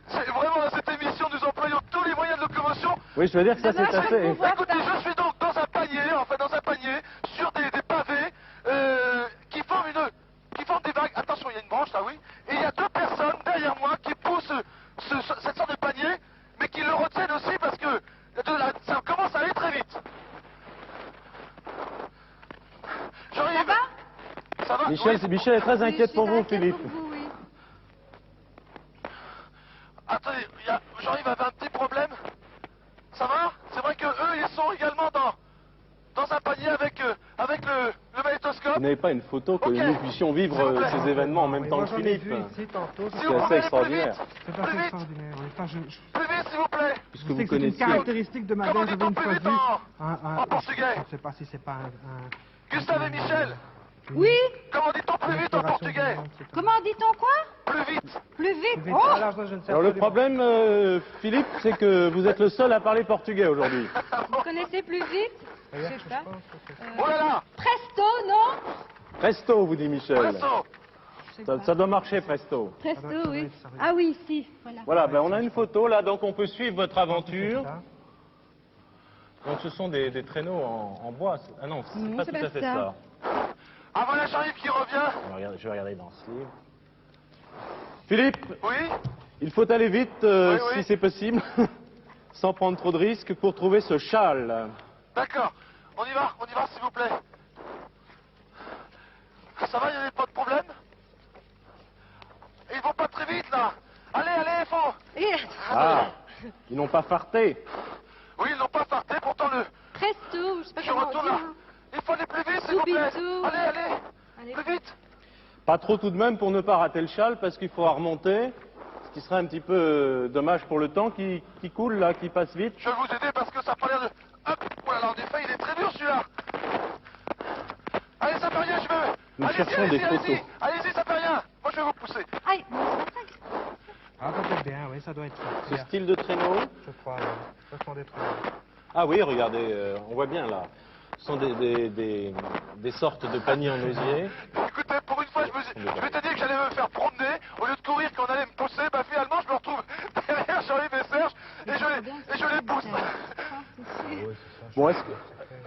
[SPEAKER 4] C'est vraiment à cette émission, nous employons tous les moyens de locomotion.
[SPEAKER 1] Oui, je veux dire que ça c'est
[SPEAKER 5] Dommage que
[SPEAKER 1] assez...
[SPEAKER 5] vous voyez.
[SPEAKER 4] Écoutez, je suis donc dans un panier, sur des pavés qui forment des vagues. Attention, il y a une branche là, oui. Et il y a 2 personnes derrière moi qui poussent cette sorte de panier, mais qui le retiennent aussi parce que ça commence à aller très vite.
[SPEAKER 5] Ça
[SPEAKER 4] Jean-Yves,
[SPEAKER 5] va?
[SPEAKER 4] ça va?
[SPEAKER 1] Michel est très
[SPEAKER 5] Oui,
[SPEAKER 1] inquiète
[SPEAKER 5] je
[SPEAKER 1] pour
[SPEAKER 5] suis
[SPEAKER 1] vous,
[SPEAKER 5] inquiète
[SPEAKER 1] Philippe.
[SPEAKER 5] pour vous, oui.
[SPEAKER 4] Attendez, Jean-Yves avait un petit problème. Ça va? C'est vrai que eux, ils sont également dans un panier avec le magnétoscope.
[SPEAKER 1] Vous n'avez pas une photo que
[SPEAKER 4] Ok.
[SPEAKER 1] nous puissions vivre
[SPEAKER 4] S'il vous plaît.
[SPEAKER 1] ces événements en même
[SPEAKER 2] Oui,
[SPEAKER 1] temps
[SPEAKER 2] moi,
[SPEAKER 1] que
[SPEAKER 2] j'en ai
[SPEAKER 1] Philippe?
[SPEAKER 2] vu ici tantôt.
[SPEAKER 4] Si
[SPEAKER 1] C'est
[SPEAKER 4] vous
[SPEAKER 1] assez
[SPEAKER 4] pouvez aller plus
[SPEAKER 1] extraordinaire.
[SPEAKER 4] vite.
[SPEAKER 2] C'est
[SPEAKER 4] Plus
[SPEAKER 2] assez
[SPEAKER 4] vite.
[SPEAKER 2] extraordinaire. Oui. Enfin,
[SPEAKER 4] Plus vite, s'il vous plaît.
[SPEAKER 1] Puisque
[SPEAKER 2] je sais
[SPEAKER 1] vous
[SPEAKER 2] que c'est une
[SPEAKER 1] connaissez...
[SPEAKER 2] caractéristique de Madère.
[SPEAKER 4] Comment
[SPEAKER 2] J'avais
[SPEAKER 4] dit-on
[SPEAKER 2] une fois
[SPEAKER 4] plus
[SPEAKER 2] vu
[SPEAKER 4] vite en portugais?
[SPEAKER 2] Je ne sais pas si c'est pas un
[SPEAKER 4] Gustave et Michel,
[SPEAKER 5] Oui.
[SPEAKER 4] comment dit-on plus vite en
[SPEAKER 2] exploration
[SPEAKER 4] portugais?
[SPEAKER 2] du monde, c'est un-
[SPEAKER 5] Comment dit-on quoi?
[SPEAKER 4] Plus vite.
[SPEAKER 5] Plus vite.
[SPEAKER 2] Vite.
[SPEAKER 5] Oh,
[SPEAKER 2] Alors, ça, je ne sais
[SPEAKER 1] Alors le
[SPEAKER 2] absolument
[SPEAKER 1] problème, Philippe, c'est que vous êtes le seul à parler portugais aujourd'hui.
[SPEAKER 5] vous connaissez plus vite? Je
[SPEAKER 2] Regarde,
[SPEAKER 5] sais pas.
[SPEAKER 2] pense que c'est-
[SPEAKER 4] Oh là là,
[SPEAKER 5] Presto, non?
[SPEAKER 1] Presto, vous dit Michel.
[SPEAKER 4] presto.
[SPEAKER 1] Ça doit marcher presto.
[SPEAKER 5] Presto, oui.
[SPEAKER 2] ça va.
[SPEAKER 5] Ah oui, ici, voilà.
[SPEAKER 1] Voilà, ben on a une photo là, donc on peut suivre votre aventure. Donc ce sont des traîneaux en bois. Ah non, c'est
[SPEAKER 5] Non,
[SPEAKER 1] pas
[SPEAKER 5] c'est
[SPEAKER 1] tout
[SPEAKER 5] pas
[SPEAKER 1] à fait
[SPEAKER 5] ça.
[SPEAKER 1] ça.
[SPEAKER 4] Ah voilà Jean-Yves qui revient.
[SPEAKER 1] Je vais regarder dans ce livre. Philippe,
[SPEAKER 4] Oui.
[SPEAKER 1] il faut aller vite,
[SPEAKER 4] Oui, oui.
[SPEAKER 1] si c'est possible, sans prendre trop de risques, pour trouver ce châle.
[SPEAKER 4] D'accord. On y va s'il vous plaît. Ça va, il n'y a pas de problème? Ils vont pas très vite là. Allez, il faut.
[SPEAKER 5] Et
[SPEAKER 1] Ah, ils n'ont pas farté.
[SPEAKER 4] Oui, ils n'ont pas farté, pourtant
[SPEAKER 5] presto, je sais pas
[SPEAKER 4] je
[SPEAKER 5] comment
[SPEAKER 4] retourne
[SPEAKER 5] dire.
[SPEAKER 4] là. Il faut aller plus vite s'il vous plaît.
[SPEAKER 5] Subito.
[SPEAKER 4] Allez, plus vite.
[SPEAKER 1] Pas trop tout de même pour ne pas rater le châle, parce qu'il faudra remonter. Ce qui serait un petit peu dommage pour le temps qui coule là, qui passe vite.
[SPEAKER 4] Je vais vous aider parce que ça n'a pas l'air de... Hop. Oh là là, en effet, il est très dur celui-là. Allez, ça fait rien, je vais...
[SPEAKER 1] Nous
[SPEAKER 4] Allez-y,
[SPEAKER 1] cherchons des
[SPEAKER 4] allez-y,
[SPEAKER 1] photos.
[SPEAKER 4] allez-y, ça fait rien. Moi, je vais vous pousser.
[SPEAKER 5] Aïe,
[SPEAKER 2] Ah, peut-être bien, oui, ça doit être ça.
[SPEAKER 1] Ce style de traîneau.
[SPEAKER 2] Je crois, oui. Ce sont des traîneaux.
[SPEAKER 1] Ah oui, regardez, on voit bien là. Ce sont des sortes de paniers en osier.
[SPEAKER 4] Écoutez, pour une fois, je m'étais dit que j'allais me faire promener. Au lieu de courir, qu'on allait me pousser, bah finalement, je me retrouve derrière Jean-Yves et Serge et je les pousse.
[SPEAKER 1] Bon,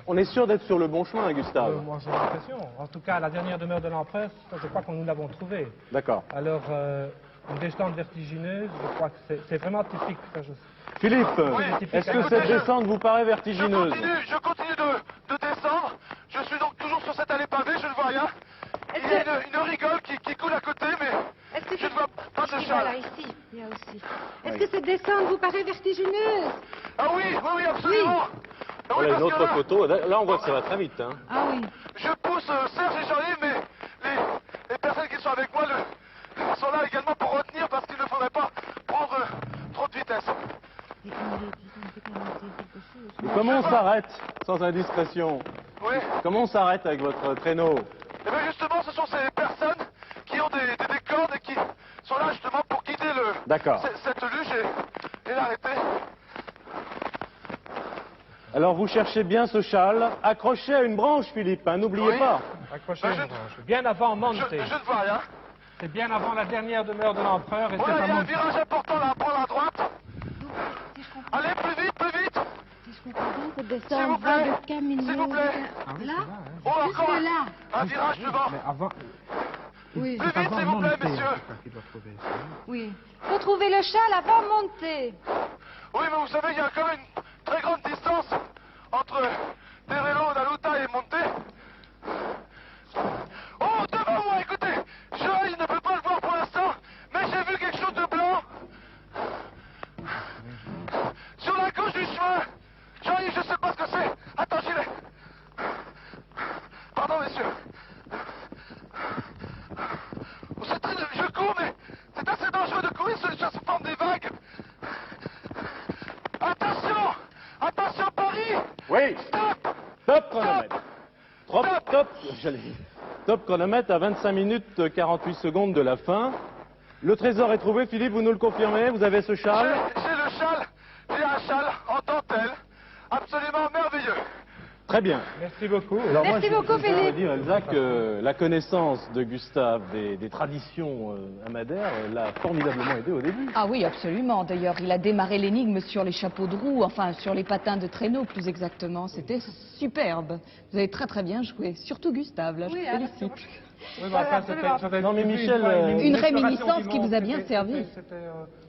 [SPEAKER 1] on est sûr d'être sur le bon chemin, Gustave.
[SPEAKER 2] Moi, j'ai l'impression. En tout cas, la dernière demeure de l'empereur, je crois que nous l'avons trouvée.
[SPEAKER 1] D'accord.
[SPEAKER 2] Alors, une descente vertigineuse, je crois que c'est vraiment typique. Ça,
[SPEAKER 1] Philippe,
[SPEAKER 4] Oui.
[SPEAKER 1] est-ce que cette descente vous paraît vertigineuse?
[SPEAKER 4] Je continue de descendre. Je suis donc toujours sur cette allée pavée, je ne vois rien. Il y a une rigole qui coule à côté, mais
[SPEAKER 5] est-ce que
[SPEAKER 4] je ne vois pas de
[SPEAKER 5] Voilà,
[SPEAKER 4] châle.
[SPEAKER 5] ici, il y a aussi. Est-ce que cette descente vous paraît vertigineuse?
[SPEAKER 4] Ah oui, absolument. Ah oui,
[SPEAKER 1] Voilà une
[SPEAKER 4] parce que
[SPEAKER 1] autre photo. Là, on voit que ça va très vite. Hein.
[SPEAKER 5] Ah oui.
[SPEAKER 4] je pousse Serge et Jean-Yves, mais les personnes qui sont avec moi sont là également pour retenir parce qu'il ne faudrait pas prendre trop de vitesse.
[SPEAKER 5] Et quand il est dit, on fait quand même quelque chose.
[SPEAKER 1] Et comment on s'arrête, sans indiscrétion?
[SPEAKER 4] Oui.
[SPEAKER 1] Comment on s'arrête avec votre traîneau?
[SPEAKER 4] Et bien justement, ce sont ces personnes qui ont des cordes et qui sont là justement pour guider
[SPEAKER 1] D'accord.
[SPEAKER 4] cette luge et l'arrêter.
[SPEAKER 1] Alors vous cherchez bien ce châle, accroché à une branche, Philippe, hein, n'oubliez
[SPEAKER 4] Oui.
[SPEAKER 1] pas.
[SPEAKER 2] Accrochez
[SPEAKER 4] Ben,
[SPEAKER 2] une branche. Bien avant
[SPEAKER 4] Je
[SPEAKER 2] Monte.
[SPEAKER 4] ne vois rien.
[SPEAKER 2] C'est bien avant la dernière demeure de l'empereur et c'est
[SPEAKER 4] Voilà, il y
[SPEAKER 2] à
[SPEAKER 4] a un
[SPEAKER 2] Monte.
[SPEAKER 4] virage important là, prendre à droite.
[SPEAKER 5] Donc, si je comprends,
[SPEAKER 4] Allez, plus vite, plus vite.
[SPEAKER 5] si je comprends bien, cette
[SPEAKER 4] S'il vous
[SPEAKER 5] descente
[SPEAKER 4] plaît.
[SPEAKER 5] va de Camino.
[SPEAKER 4] S'il vous plaît.
[SPEAKER 2] Ah oui,
[SPEAKER 5] Là
[SPEAKER 2] c'est là, hein.
[SPEAKER 4] Oh, encore
[SPEAKER 5] Jusque là.
[SPEAKER 4] un virage devant.
[SPEAKER 2] Mais avant...
[SPEAKER 5] Oui.
[SPEAKER 4] Plus vite, s'il vous plaît, messieurs.
[SPEAKER 2] qu'il doit trouver.
[SPEAKER 5] Oui. Faut trouver le châle avant de monter.
[SPEAKER 4] Oui, mais vous savez, il y a quand même une très grande distance entre Terrello, Naluta et Monte. Oh, devant moi, écoutez, je ne peux pas le voir pour l'instant, mais j'ai vu quelque chose de blanc. Sur la gauche du chemin. Jean-Yves, je sais pas ce que c'est. Attends, j'y vais. Pardon, messieurs. Oh, c'est très... Je cours, mais c'est assez dangereux de courir sur se forme des vagues. Attention! Attention, Paris!
[SPEAKER 1] Oui,
[SPEAKER 4] Stop!
[SPEAKER 1] top chronomètre. Top chronomètre à 25 minutes 48 secondes de la fin. Le trésor est trouvé, Philippe, vous nous le confirmez, vous avez ce châle?
[SPEAKER 4] J'ai le châle. J'ai un châle en dentelle. Absolument merveilleux.
[SPEAKER 1] Très bien.
[SPEAKER 2] Merci beaucoup.
[SPEAKER 1] Alors
[SPEAKER 5] Merci beaucoup,
[SPEAKER 1] je voudrais
[SPEAKER 5] Philippe.
[SPEAKER 1] dire, Elsa, que la connaissance de Gustave des traditions à Madère l'a formidablement aidé au début.
[SPEAKER 3] Ah oui, absolument. D'ailleurs, il a démarré l'énigme sur les chapeaux de roue, enfin sur les patins de traîneau plus exactement. C'était superbe. Vous avez très très bien joué. Surtout Gustave, là, je vous félicite.
[SPEAKER 2] Oui, mais enfin, c'était
[SPEAKER 1] Non, mais Michel,
[SPEAKER 3] Une réminiscence qui vous a bien servi.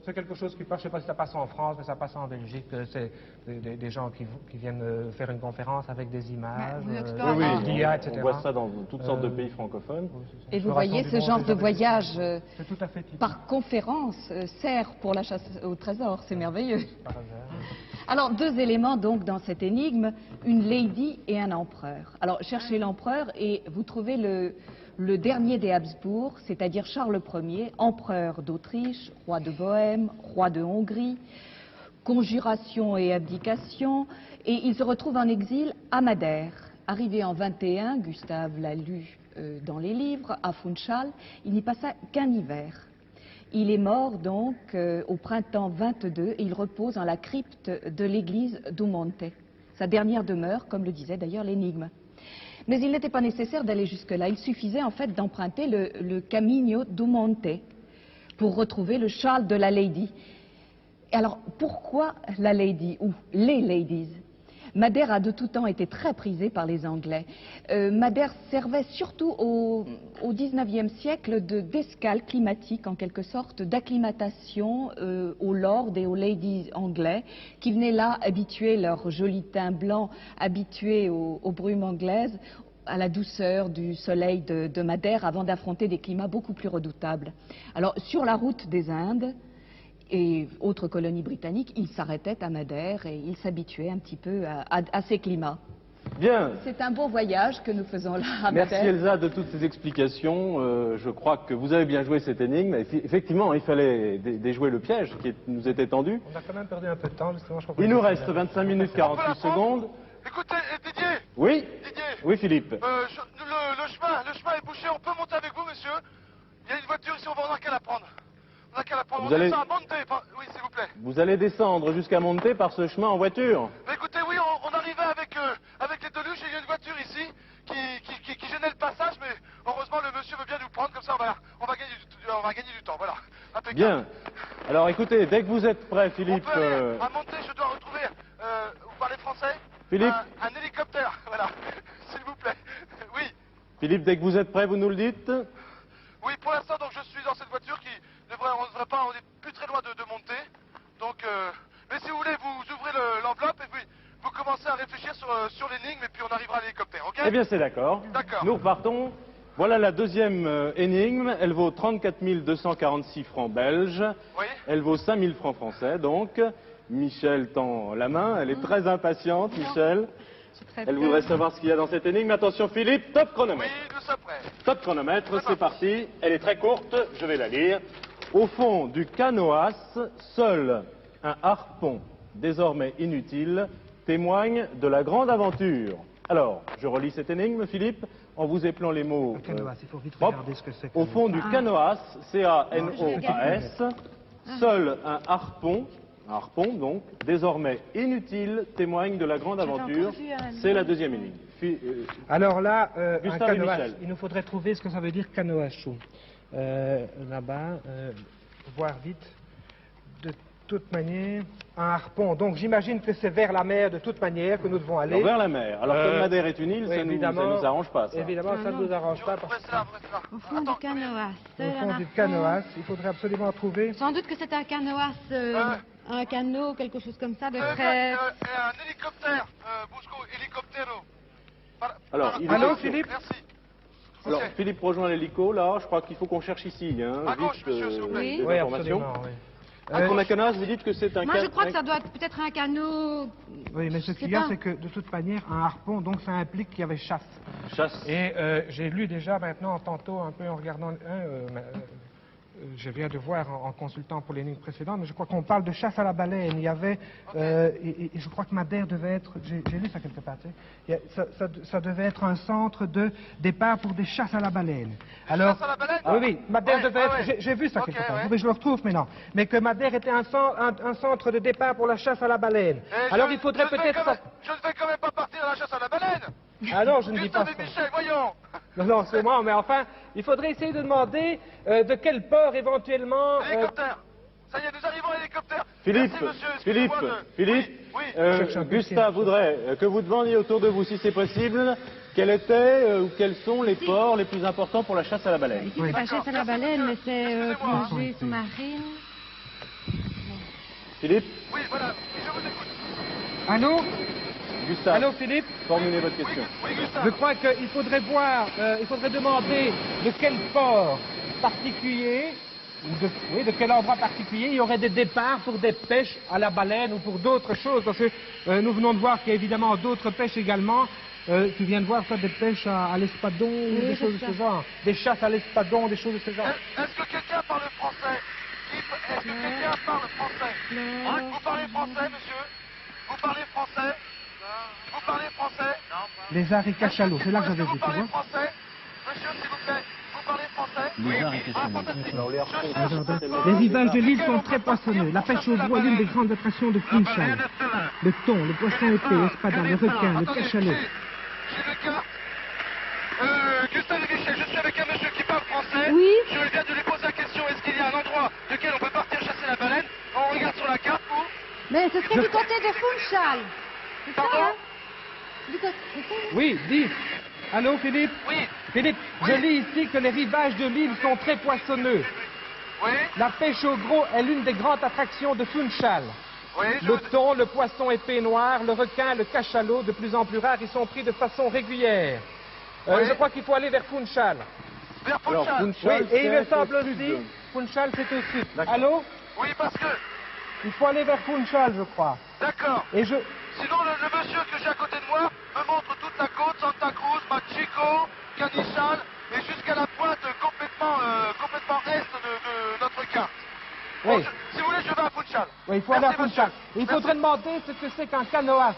[SPEAKER 2] C'est quelque chose qui passe, je ne sais pas si ça passe en France, mais ça passe en Belgique. C'est des gens qui viennent faire une conférence avec des images,
[SPEAKER 5] Oui,
[SPEAKER 1] Oui,
[SPEAKER 2] des guias, etc.
[SPEAKER 1] on voit ça dans toutes sortes de pays francophones.
[SPEAKER 3] Et vous voyez, ce genre de voyage
[SPEAKER 2] C'est tout à fait typique.
[SPEAKER 3] par conférence sert pour la chasse au trésor. C'est merveilleux.
[SPEAKER 2] Par hasard.
[SPEAKER 3] Alors, deux éléments donc dans cette énigme, une lady et un empereur. Alors, cherchez l'empereur et vous trouvez le dernier des Habsbourg, c'est-à-dire Charles Ier, empereur d'Autriche, roi de Bohême, roi de Hongrie, conjuration et abdication, et il se retrouve en exil à Madère. Arrivé en 21, Gustave l'a lu dans les livres, à Funchal, il n'y passa qu'un hiver. Il est mort donc au printemps 22 et il repose en la crypte de l'église d'Umonte, sa dernière demeure, comme le disait d'ailleurs l'énigme. Mais il n'était pas nécessaire d'aller jusque-là. Il suffisait en fait d'emprunter le Camino do Monte pour retrouver le châle de la Lady. Et alors, pourquoi la Lady ou les Ladies? Madère a de tout temps été très prisée par les Anglais. Madère servait surtout au XIXe siècle d'escale climatique, en quelque sorte, d'acclimatation aux lords et aux ladies anglais, qui venaient là habituer leur joli teint blanc, habitués aux brumes anglaises, à la douceur du soleil de Madère, avant d'affronter des climats beaucoup plus redoutables. Alors, sur la route des Indes et autres colonies britanniques, ils s'arrêtaient à Madère et ils s'habituaient un petit peu à ces climats.
[SPEAKER 1] Bien.
[SPEAKER 3] C'est un beau voyage que nous faisons là à
[SPEAKER 1] Merci
[SPEAKER 3] Madère.
[SPEAKER 1] Elsa de toutes ces explications. Je crois que vous avez bien joué cette énigme. Effectivement, il fallait déjouer le piège qui nous était tendu.
[SPEAKER 2] On a quand même perdu un peu de temps, justement. Je crois qu'on
[SPEAKER 1] Il nous
[SPEAKER 2] a-
[SPEAKER 1] reste 25 minutes 48 secondes.
[SPEAKER 4] Écoutez, Didier,
[SPEAKER 1] Oui.
[SPEAKER 4] Didier,
[SPEAKER 1] Oui, Philippe.
[SPEAKER 4] le chemin est bouché, on peut monter avec vous, monsieur? Il y a une voiture ici, on n'a qu'à la prendre. On n'a qu'à la prendre.
[SPEAKER 1] Vous allez-
[SPEAKER 4] descend à Monte, oui, s'il vous plaît.
[SPEAKER 1] Vous allez descendre jusqu'à Monte par ce chemin en voiture.
[SPEAKER 4] Mais écoutez, oui, on arrivait avec les Deluches et il y a une voiture ici qui gênait le passage, mais heureusement le monsieur veut bien nous prendre, comme ça on va gagner du temps, voilà. Impeccable.
[SPEAKER 1] Bien. Alors écoutez, dès que vous êtes prêt,
[SPEAKER 4] On
[SPEAKER 1] Philippe.
[SPEAKER 4] peut aller à Monte, je dois retrouver, vous parlez français?
[SPEAKER 1] Philippe.
[SPEAKER 4] Un hélicoptère, voilà, s'il vous plaît. Oui,
[SPEAKER 1] Philippe, dès que vous êtes prêt, vous nous le dites.
[SPEAKER 4] oui, pour l'instant, donc je suis dans cette voiture on ne devrait pas, on est plus très loin de monter. Donc, mais si vous voulez, vous ouvrez l'enveloppe et puis vous commencez à réfléchir sur l'énigme et puis on arrivera à l'hélicoptère, ok?
[SPEAKER 1] Eh bien, c'est d'accord.
[SPEAKER 4] D'accord.
[SPEAKER 1] Nous repartons. Voilà la deuxième énigme. Elle vaut 34 246 francs belges.
[SPEAKER 4] Oui.
[SPEAKER 1] Elle vaut 5 000 francs français, donc. Michel tend la main. Elle est très impatiente, Michel. Elle voudrait savoir ce qu'il y a dans cette énigme. Attention, Philippe, top
[SPEAKER 4] Oui,
[SPEAKER 1] chronomètre.
[SPEAKER 4] nous sommes prêts.
[SPEAKER 1] Top chronomètre, c'est parti. Elle est très courte, je vais la lire. Au fond du canoas, seul un harpon, désormais inutile, témoigne de la grande aventure. Alors, je relis cette énigme, Philippe, en vous épelant les mots.
[SPEAKER 2] Le canoas, il faut vite
[SPEAKER 1] hop.
[SPEAKER 2] regarder ce que c'est.
[SPEAKER 1] Au fond du canoas, C-A-N-O-A-S, seul un harpon donc, désormais inutile, témoigne de la grande aventure. C'est la deuxième énigme.
[SPEAKER 2] Alors là, un
[SPEAKER 1] Gustave et
[SPEAKER 2] canoas,
[SPEAKER 1] Michel.
[SPEAKER 2] il nous faudrait trouver ce que ça veut dire canoachou. Là-bas, voir vite. De toute manière, un harpon. Donc j'imagine que c'est vers la mer de toute manière que nous devons aller.
[SPEAKER 1] Alors, vers la mer. Alors, comme Madère est une île,
[SPEAKER 2] oui,
[SPEAKER 1] ça ne
[SPEAKER 2] évidemment,
[SPEAKER 1] nous arrange pas, ça.
[SPEAKER 2] Évidemment, ça ne nous arrange pas.
[SPEAKER 4] Vous
[SPEAKER 2] Parce
[SPEAKER 4] restez là, vous restez là.
[SPEAKER 5] Au fond du canoas.
[SPEAKER 2] au fond du canoas, il faudrait absolument trouver.
[SPEAKER 5] Sans doute que c'est un canoas, un canot, quelque chose comme ça, de
[SPEAKER 4] Et
[SPEAKER 5] très...
[SPEAKER 4] un hélicoptère, Busco hélicoptero.
[SPEAKER 1] Alors, il est
[SPEAKER 2] Allô,
[SPEAKER 1] question.
[SPEAKER 2] Philippe?
[SPEAKER 4] Merci.
[SPEAKER 1] Alors,
[SPEAKER 4] Ok.
[SPEAKER 1] Philippe rejoint l'hélico, là. Je crois qu'il faut qu'on cherche ici, hein.
[SPEAKER 4] À gauche,
[SPEAKER 1] vite,
[SPEAKER 4] monsieur, s'il vous plaît.
[SPEAKER 1] des
[SPEAKER 2] Oui,
[SPEAKER 1] informations.
[SPEAKER 2] absolument. Oui.
[SPEAKER 1] À Condacanas, vous dites que c'est un
[SPEAKER 5] Moi, je crois que
[SPEAKER 1] un-
[SPEAKER 5] ça doit être peut-être un canot...
[SPEAKER 2] Oui, mais ce
[SPEAKER 5] Je
[SPEAKER 2] qu'il
[SPEAKER 5] sais
[SPEAKER 2] y a,
[SPEAKER 5] pas.
[SPEAKER 2] c'est que de toute manière, un harpon, donc ça implique qu'il y avait chasse.
[SPEAKER 1] chasse.
[SPEAKER 2] Et j'ai lu déjà maintenant, tantôt, un peu en regardant je viens de voir en consultant pour l'énigme précédente, mais je crois qu'on parle de chasse à la baleine. Il y avait, et je crois que Madère devait être, j'ai lu ça quelque part, tu sais, ça devait être un centre de départ pour des chasses à la baleine. Alors,
[SPEAKER 4] chasses à la baleine?
[SPEAKER 2] oui, Madère
[SPEAKER 4] Ouais,
[SPEAKER 2] devait être,
[SPEAKER 4] ouais.
[SPEAKER 2] j'ai vu ça
[SPEAKER 4] Ok,
[SPEAKER 2] quelque part,
[SPEAKER 4] ouais.
[SPEAKER 2] mais je le retrouve maintenant. Mais que Madère était un centre de départ pour la chasse à la baleine.
[SPEAKER 4] Et
[SPEAKER 2] Alors
[SPEAKER 4] je-
[SPEAKER 2] il faudrait
[SPEAKER 4] je ne vais
[SPEAKER 2] peut-être...
[SPEAKER 4] quand même- Je ne vais quand même pas partir à la chasse à la baleine.
[SPEAKER 2] Ah non, je ne dis pas
[SPEAKER 4] Gustave et
[SPEAKER 2] ça.
[SPEAKER 4] Michel, voyons.
[SPEAKER 2] Non, c'est moi, mais enfin, il faudrait essayer de demander de quel port éventuellement...
[SPEAKER 4] Hélicoptère. Ça y est, nous arrivons à l'hélicoptère.
[SPEAKER 1] Philippe,
[SPEAKER 4] Merci, monsieur.
[SPEAKER 1] Philippe,
[SPEAKER 4] Excusez-moi de-
[SPEAKER 1] Philippe,
[SPEAKER 4] Oui, oui.
[SPEAKER 2] Cherche un peu
[SPEAKER 1] Gustave
[SPEAKER 2] de
[SPEAKER 1] voudrait que vous demandiez autour de vous, si c'est possible, quel était ou quels sont les ports les plus importants pour la chasse à la baleine.
[SPEAKER 5] Ici, c'est pas chasse à la baleine, mais c'est
[SPEAKER 4] Excusez-moi.
[SPEAKER 5] plongée sous-marine.
[SPEAKER 1] Philippe,
[SPEAKER 4] Oui, voilà. Je vous écoute.
[SPEAKER 2] Allô
[SPEAKER 1] Gustave,
[SPEAKER 2] Allô, Philippe?
[SPEAKER 1] formulez votre question.
[SPEAKER 4] Oui, Gustave.
[SPEAKER 2] Je crois qu'il faudrait voir, il faudrait demander de quel port particulier, ou de quel endroit particulier, il y aurait des départs pour des pêches à la baleine ou pour d'autres choses. Parce que nous venons de voir qu'il y a évidemment d'autres pêches également. Tu viens de voir ça, des pêches à l'espadon, ou des choses de ce genre. Des chasses à l'espadon, des choses de ce genre.
[SPEAKER 4] Est-ce que quelqu'un parle français? Est-ce que quelqu'un parle français? Vous parlez français, monsieur? Vous parlez français? Vous parlez français?
[SPEAKER 2] Les arts et cachalots, c'est là que j'avais
[SPEAKER 4] Vous
[SPEAKER 2] vu, tu
[SPEAKER 4] parlez
[SPEAKER 2] vois.
[SPEAKER 4] français? Monsieur, s'il vous plaît, vous parlez français?
[SPEAKER 6] Les arts et cachalots.
[SPEAKER 4] fantastique.
[SPEAKER 2] Les rivages de l'île sont très poissonneux. La pêche au gros est l'une des grandes attractions de Funchal. Le thon, le poisson épais, l'espadon, le requin, le cachalot.
[SPEAKER 4] J'ai le cas.
[SPEAKER 5] Mais ce serait du côté de Funchal. C'est ça, hein? Du côté... c'est ça, hein?
[SPEAKER 2] Oui, dis. Allô, Philippe?
[SPEAKER 4] Oui,
[SPEAKER 2] Philippe, je lis ici que les rivages de l'île sont très poissonneux.
[SPEAKER 4] oui,
[SPEAKER 2] La pêche au gros est l'une des grandes attractions de Funchal.
[SPEAKER 4] oui,
[SPEAKER 2] Le thon, le poisson épais noir, le requin, le cachalot, de plus en plus rares, ils sont pris de façon régulière.
[SPEAKER 4] Oui.
[SPEAKER 2] Je crois qu'il faut aller vers Funchal.
[SPEAKER 4] vers
[SPEAKER 1] Alors,
[SPEAKER 4] Funchal.
[SPEAKER 2] Oui,
[SPEAKER 1] Funchal,
[SPEAKER 2] et il me
[SPEAKER 1] c'est au
[SPEAKER 2] semble
[SPEAKER 1] sud.
[SPEAKER 2] aussi, Funchal c'est au sud.
[SPEAKER 1] D'accord.
[SPEAKER 2] Allô?
[SPEAKER 4] Oui, parce que,
[SPEAKER 2] Il faut aller vers Funchal, je crois.
[SPEAKER 4] d'accord.
[SPEAKER 2] Et je...
[SPEAKER 4] Sinon, le monsieur que j'ai à côté de moi me montre toute la côte, Santa Cruz, Machico, Canishal, et jusqu'à la pointe complètement est de notre carte. Bon,
[SPEAKER 2] Oui.
[SPEAKER 4] si vous voulez, je vais à Funchal.
[SPEAKER 2] Oui, il faut aller à
[SPEAKER 4] Merci,
[SPEAKER 2] Funchal.
[SPEAKER 4] monsieur.
[SPEAKER 2] Il
[SPEAKER 4] Merci.
[SPEAKER 2] faudrait demander ce que c'est qu'un canoas,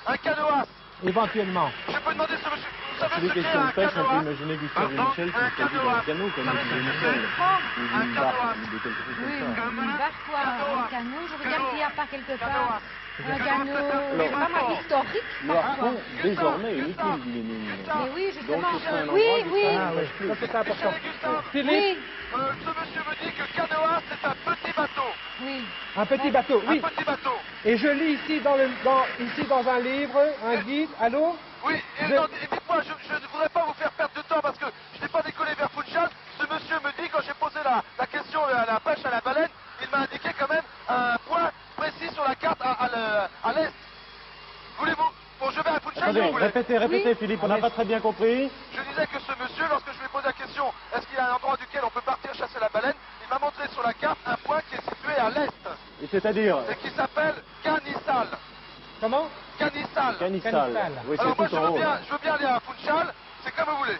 [SPEAKER 4] Un canoas.
[SPEAKER 2] éventuellement.
[SPEAKER 4] Je peux demander ce monsieur. Vous savez
[SPEAKER 1] C'est des
[SPEAKER 4] ce qu'est
[SPEAKER 1] questions de
[SPEAKER 4] un
[SPEAKER 1] pêche, on peut
[SPEAKER 4] canoas?
[SPEAKER 1] imaginer Gustave et
[SPEAKER 4] Pardon,
[SPEAKER 1] Michel qui
[SPEAKER 4] un
[SPEAKER 1] sont dans
[SPEAKER 4] canoas.
[SPEAKER 1] un canot, comme
[SPEAKER 4] Ça
[SPEAKER 1] le
[SPEAKER 4] veut
[SPEAKER 1] disait
[SPEAKER 4] dire
[SPEAKER 1] Michel. Ou
[SPEAKER 4] un
[SPEAKER 1] une barque,
[SPEAKER 4] canoas.
[SPEAKER 1] ou quelque chose
[SPEAKER 5] Oui,
[SPEAKER 1] comme ça.
[SPEAKER 5] une barque ou un canot. Je regarde s'il n'y a pas quelque part un canot,
[SPEAKER 1] Alors,
[SPEAKER 5] pas mal historique.
[SPEAKER 1] Le harpon,
[SPEAKER 4] Gustave,
[SPEAKER 1] désormais, est
[SPEAKER 4] Gustave,
[SPEAKER 1] utile, dit l'énigme.
[SPEAKER 5] Mais oui,
[SPEAKER 1] Donc,
[SPEAKER 5] justement.
[SPEAKER 1] ce serait un endroit
[SPEAKER 5] Oui,
[SPEAKER 1] où
[SPEAKER 5] oui.
[SPEAKER 1] ça
[SPEAKER 2] Ah
[SPEAKER 1] ne
[SPEAKER 2] oui,
[SPEAKER 1] pêche plus.
[SPEAKER 2] ça c'est important.
[SPEAKER 4] Michel et Gustave,
[SPEAKER 2] Philippe,
[SPEAKER 5] Oui,
[SPEAKER 4] ce monsieur me dit que canoas, c'est un petit bateau.
[SPEAKER 5] oui.
[SPEAKER 2] un petit bateau, oui.
[SPEAKER 4] Un petit bateau.
[SPEAKER 2] Et je lis ici dans un livre, un guide, allô?
[SPEAKER 4] Oui, et,
[SPEAKER 2] Je-
[SPEAKER 4] non, et dites-moi, je ne voudrais pas vous faire perdre de temps parce que je n'ai pas décollé vers Funchal. Ce monsieur me dit, quand j'ai posé la question à la pêche à la baleine, il m'a indiqué quand même un point précis sur la carte à l'est. Voulez-vous? Bon, je vais à Funchal si
[SPEAKER 1] Attendez,
[SPEAKER 4] vous voulez.
[SPEAKER 1] répétez,
[SPEAKER 5] Oui.
[SPEAKER 1] Philippe, on n'a pas très bien compris.
[SPEAKER 4] Je disais que ce monsieur, lorsque je lui ai posé la question, est-ce qu'il y a un endroit duquel on peut partir chasser la baleine, il m'a montré sur la carte un point qui est situé à l'est
[SPEAKER 1] Et c'est-à-dire,
[SPEAKER 4] et qui s'appelle Canissal.
[SPEAKER 2] Comment?
[SPEAKER 4] Canissal.
[SPEAKER 1] Canissal.
[SPEAKER 2] Canissal.
[SPEAKER 1] Oui,
[SPEAKER 4] Alors moi,
[SPEAKER 1] c'est tout en haut. là.
[SPEAKER 4] je veux bien aller à Funchal, c'est comme vous voulez.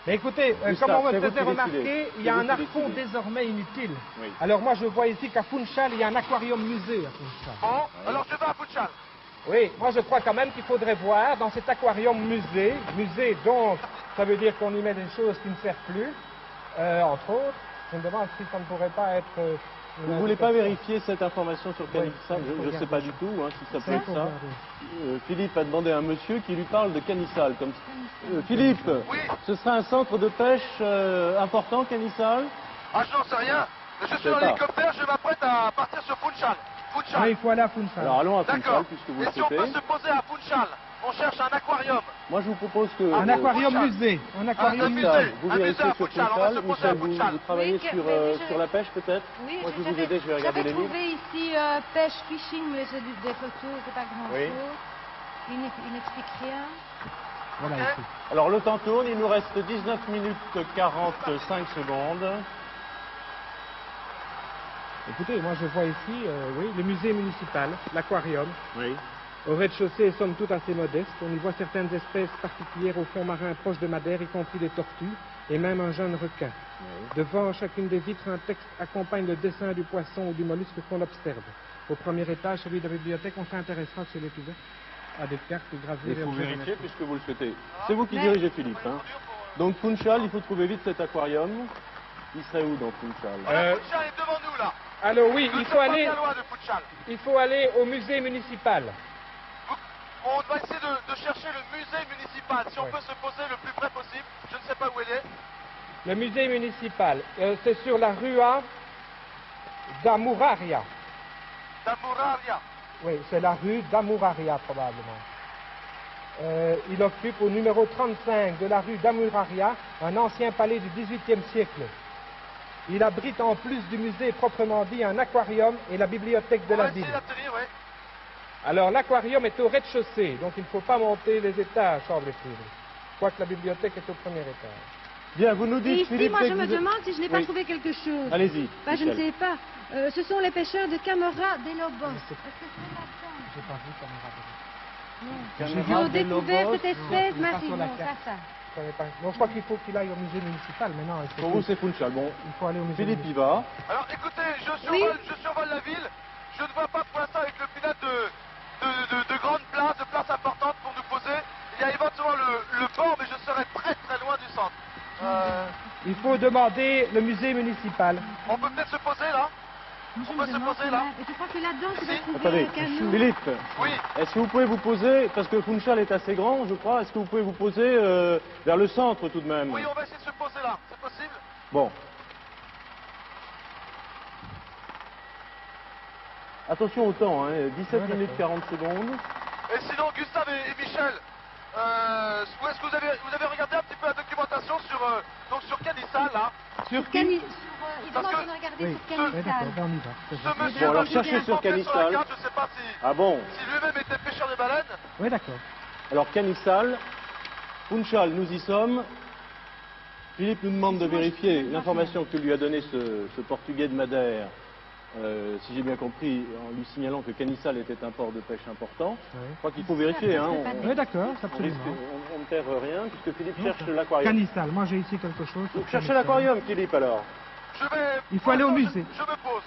[SPEAKER 2] Mais écoutez,
[SPEAKER 1] Gustave,
[SPEAKER 2] comme on me
[SPEAKER 1] c'est vous
[SPEAKER 2] faisait
[SPEAKER 1] qui
[SPEAKER 2] remarquer,
[SPEAKER 1] décidez.
[SPEAKER 2] il y a
[SPEAKER 1] C'est
[SPEAKER 2] un
[SPEAKER 1] vous qui
[SPEAKER 2] harpon
[SPEAKER 1] décidez.
[SPEAKER 2] désormais inutile.
[SPEAKER 1] Oui.
[SPEAKER 2] Alors moi je vois ici qu'à Funchal, il y a un aquarium musée à Funchal.
[SPEAKER 4] Bon, alors je vais à Funchal.
[SPEAKER 2] Oui, moi je crois quand même qu'il faudrait voir dans cet aquarium musée, donc ça veut dire qu'on y met des choses qui ne servent plus, entre autres, je me demande si ça ne pourrait pas être...
[SPEAKER 1] Vous ne voulez pas vérifier cette information sur Canissal?
[SPEAKER 2] il faut
[SPEAKER 1] Je ne sais
[SPEAKER 2] regarder
[SPEAKER 1] pas
[SPEAKER 2] ça.
[SPEAKER 1] du tout hein, si ça peut
[SPEAKER 2] Il
[SPEAKER 1] être
[SPEAKER 2] faut
[SPEAKER 1] ça.
[SPEAKER 2] regarder.
[SPEAKER 1] Philippe a demandé à un monsieur qui lui parle de Canissal. Comme... Philippe,
[SPEAKER 4] Oui.
[SPEAKER 1] ce sera un centre de pêche important, Canissal?
[SPEAKER 4] Ah, je n'en sais rien. Je suis
[SPEAKER 1] sais
[SPEAKER 4] dans
[SPEAKER 1] pas.
[SPEAKER 4] l'hélicoptère, je m'apprête à partir sur Funchal. Funchal.
[SPEAKER 2] Oui, il faut aller à Funchal.
[SPEAKER 1] Alors allons à
[SPEAKER 4] D'accord.
[SPEAKER 1] Funchal, puisque vous le
[SPEAKER 4] Et si on peut
[SPEAKER 1] souhaitez.
[SPEAKER 4] se poser à Funchal, on cherche un aquarium.
[SPEAKER 1] Moi, je vous propose que...
[SPEAKER 2] Un aquarium
[SPEAKER 4] Funchal.
[SPEAKER 2] musée. Un aquarium
[SPEAKER 4] Un
[SPEAKER 2] musée.
[SPEAKER 1] Gustave,
[SPEAKER 4] musée.
[SPEAKER 1] vous
[SPEAKER 4] Un
[SPEAKER 1] vérifiez
[SPEAKER 4] musée à
[SPEAKER 1] sur
[SPEAKER 4] Funchal, on va
[SPEAKER 1] Funchal.
[SPEAKER 4] se poser à
[SPEAKER 1] Michel, vous,
[SPEAKER 4] Funchal.
[SPEAKER 1] vous travaillez
[SPEAKER 5] Oui,
[SPEAKER 1] sur,
[SPEAKER 5] je-
[SPEAKER 1] sur la pêche, peut-être?
[SPEAKER 5] Oui,
[SPEAKER 1] Moi, je vais vous
[SPEAKER 5] j'avais-
[SPEAKER 1] aider, je vais regarder les
[SPEAKER 5] J'avais
[SPEAKER 1] livres.
[SPEAKER 5] trouvé ici pêche fishing, mais c'est des photos, c'est pas grand
[SPEAKER 1] Oui.
[SPEAKER 5] chose. Il n'explique rien.
[SPEAKER 2] Voilà
[SPEAKER 4] Ok.
[SPEAKER 2] ici.
[SPEAKER 1] Alors, le temps tourne, il nous reste 19 minutes 45 secondes.
[SPEAKER 2] Écoutez, moi je vois ici, oui, le musée municipal, l'aquarium.
[SPEAKER 1] Oui.
[SPEAKER 2] Au rez-de-chaussée, somme toute assez modeste. On y voit certaines espèces particulières au fond marin proche de Madère, y compris des tortues et même un jeune requin. Devant chacune des vitres, un texte accompagne le dessin du poisson ou du mollusque qu'on observe. Au premier étage, celui de la bibliothèque, on s'intéressera sur les ouverte à des cartes gravées.
[SPEAKER 1] Il faut
[SPEAKER 2] objets
[SPEAKER 1] vérifier
[SPEAKER 2] remarquables.
[SPEAKER 1] puisque vous le souhaitez. C'est vous qui
[SPEAKER 5] Mais-
[SPEAKER 1] dirigez, Philippe. Hein. Donc, Funchal, il faut trouver vite cet aquarium. Il serait où, dans Funchal?
[SPEAKER 4] Funchal est devant nous, là.
[SPEAKER 2] Alors oui,
[SPEAKER 4] Nous
[SPEAKER 2] il
[SPEAKER 4] ne
[SPEAKER 2] faut
[SPEAKER 4] sommes pas
[SPEAKER 2] aller,
[SPEAKER 4] bien loin de Funchal.
[SPEAKER 2] il faut aller au musée municipal.
[SPEAKER 4] On va essayer de chercher le musée municipal. Si on
[SPEAKER 2] Ouais.
[SPEAKER 4] peut se poser le plus près possible. Je ne sais pas où il est.
[SPEAKER 2] Le musée municipal, c'est sur la Rua d'Amuraria.
[SPEAKER 4] D'Amuraria.
[SPEAKER 2] Oui, c'est la rue d'Amuraria probablement. Il occupe au numéro 35 de la rue d'Amuraria un ancien palais du XVIIIe siècle. Il abrite en plus du musée proprement dit un aquarium et la bibliothèque de
[SPEAKER 4] On va
[SPEAKER 2] la
[SPEAKER 4] essayer
[SPEAKER 2] ville.
[SPEAKER 4] d'atterrir, oui.
[SPEAKER 2] Alors l'aquarium est au rez-de-chaussée, donc il ne faut pas monter les étages, semble-t-il. Quoique la bibliothèque est au premier étage.
[SPEAKER 1] Bien, vous nous
[SPEAKER 5] Et
[SPEAKER 1] dites,
[SPEAKER 5] ici,
[SPEAKER 1] Philippe,
[SPEAKER 5] moi,
[SPEAKER 1] dès
[SPEAKER 5] je
[SPEAKER 1] que
[SPEAKER 5] me
[SPEAKER 1] vous êtes-
[SPEAKER 5] demande si je n'ai pas
[SPEAKER 1] Oui.
[SPEAKER 5] trouvé quelque chose.
[SPEAKER 1] Allez-y.
[SPEAKER 5] Bah, je ne
[SPEAKER 1] Michel.
[SPEAKER 5] sais pas. Ce sont les pêcheurs de Camora des Lobos. Est-ce que c'est là-dedans?
[SPEAKER 2] J'ai pas vu Camaraderie.
[SPEAKER 5] Ils ont découvert cette espèce
[SPEAKER 2] non, pas sur la
[SPEAKER 5] massivement.
[SPEAKER 2] carte.
[SPEAKER 5] Ça.
[SPEAKER 2] Je savais pas. Donc je crois qu'il faut qu'il aille au musée municipal maintenant.
[SPEAKER 1] Pour vous, c'est Funchal. Bon,
[SPEAKER 2] Il faut aller au musée
[SPEAKER 1] Philippe y
[SPEAKER 2] municipal.
[SPEAKER 1] va.
[SPEAKER 4] Alors écoutez, je
[SPEAKER 5] Oui.
[SPEAKER 4] survole la ville. Je ne vois pas pour l'instant avec le pilote de grandes places, de places importantes pour nous poser. Il y a éventuellement le port, mais je serai très très loin du centre.
[SPEAKER 2] Il faut demander le musée municipal.
[SPEAKER 4] On peut peut-être se poser là?
[SPEAKER 5] Moi, je
[SPEAKER 4] On
[SPEAKER 5] me
[SPEAKER 4] peut se
[SPEAKER 5] demande
[SPEAKER 4] poser là?
[SPEAKER 5] Et je crois que là-dedans, tu vas
[SPEAKER 4] Si.
[SPEAKER 5] trouver
[SPEAKER 1] Attendez,
[SPEAKER 5] un canot.
[SPEAKER 1] Philippe,
[SPEAKER 4] Oui.
[SPEAKER 1] est-ce que vous pouvez vous poser, parce que Funchal est assez grand, je crois, est-ce que vous pouvez vous poser vers le centre tout de même?
[SPEAKER 4] Oui, on va essayer de se poser là. C'est possible?
[SPEAKER 1] Bon. Attention au temps, hein, 17
[SPEAKER 2] Ouais,
[SPEAKER 1] minutes
[SPEAKER 2] d'accord.
[SPEAKER 1] 40 secondes.
[SPEAKER 4] Et sinon, Gustave et Michel, est-ce que vous avez regardé un petit peu la documentation sur Canissal, là?
[SPEAKER 1] Sur qui?
[SPEAKER 5] Cani-
[SPEAKER 3] Il
[SPEAKER 4] Parce
[SPEAKER 3] demande
[SPEAKER 4] que-
[SPEAKER 3] de regarder
[SPEAKER 2] Oui.
[SPEAKER 3] sur
[SPEAKER 2] Oui,
[SPEAKER 3] Canissal.
[SPEAKER 2] d'accord, ben on y va.
[SPEAKER 4] Ce
[SPEAKER 2] C'est
[SPEAKER 4] monsieur,
[SPEAKER 1] Bon, alors
[SPEAKER 4] qui
[SPEAKER 1] cherchez
[SPEAKER 4] est
[SPEAKER 1] sur
[SPEAKER 4] marqué
[SPEAKER 1] Canissal.
[SPEAKER 4] la carte, je ne sais pas
[SPEAKER 1] Ah bon?
[SPEAKER 4] si lui-même était pêcheur de baleines.
[SPEAKER 2] Oui, d'accord.
[SPEAKER 1] Alors Canissal, Funchal, nous y sommes. Philippe nous demande de vérifier l'information que lui a donnée ce Portugais de Madère, si j'ai bien compris, en lui signalant que Canissal était un port de pêche important.
[SPEAKER 2] Oui.
[SPEAKER 1] Je crois qu'il faut vérifier, hein,
[SPEAKER 2] Oui, d'accord, c'est
[SPEAKER 1] on
[SPEAKER 2] absolument.
[SPEAKER 1] ne perd rien, puisque Philippe
[SPEAKER 2] Non,
[SPEAKER 1] cherche
[SPEAKER 2] ça-
[SPEAKER 1] l'aquarium.
[SPEAKER 2] Canissal, moi j'ai ici quelque chose. sur
[SPEAKER 1] Donc cherchez
[SPEAKER 2] Canissal.
[SPEAKER 1] l'aquarium, Philippe, alors.
[SPEAKER 2] Il faut aller au musée.
[SPEAKER 4] Je me pose.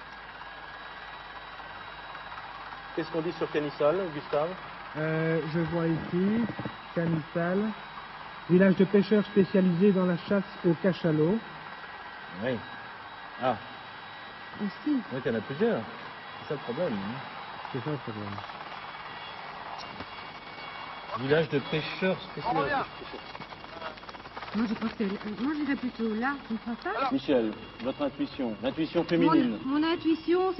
[SPEAKER 1] Qu'est-ce qu'on dit sur Canissal, Gustave?
[SPEAKER 2] Je vois ici, Canissal, village de pêcheurs spécialisé dans la chasse au cachalot.
[SPEAKER 1] Oui. Ah,
[SPEAKER 5] Aussi.
[SPEAKER 1] oui, il y en a plusieurs. C'est ça le problème. hein.
[SPEAKER 2] C'est ça le problème.
[SPEAKER 1] Village de pêcheurs
[SPEAKER 4] On revient.
[SPEAKER 5] Moi, je crois que moi, j'irais plutôt là, tu ne crois pas?
[SPEAKER 1] Michel, votre intuition, l'intuition féminine.
[SPEAKER 5] Mon intuition,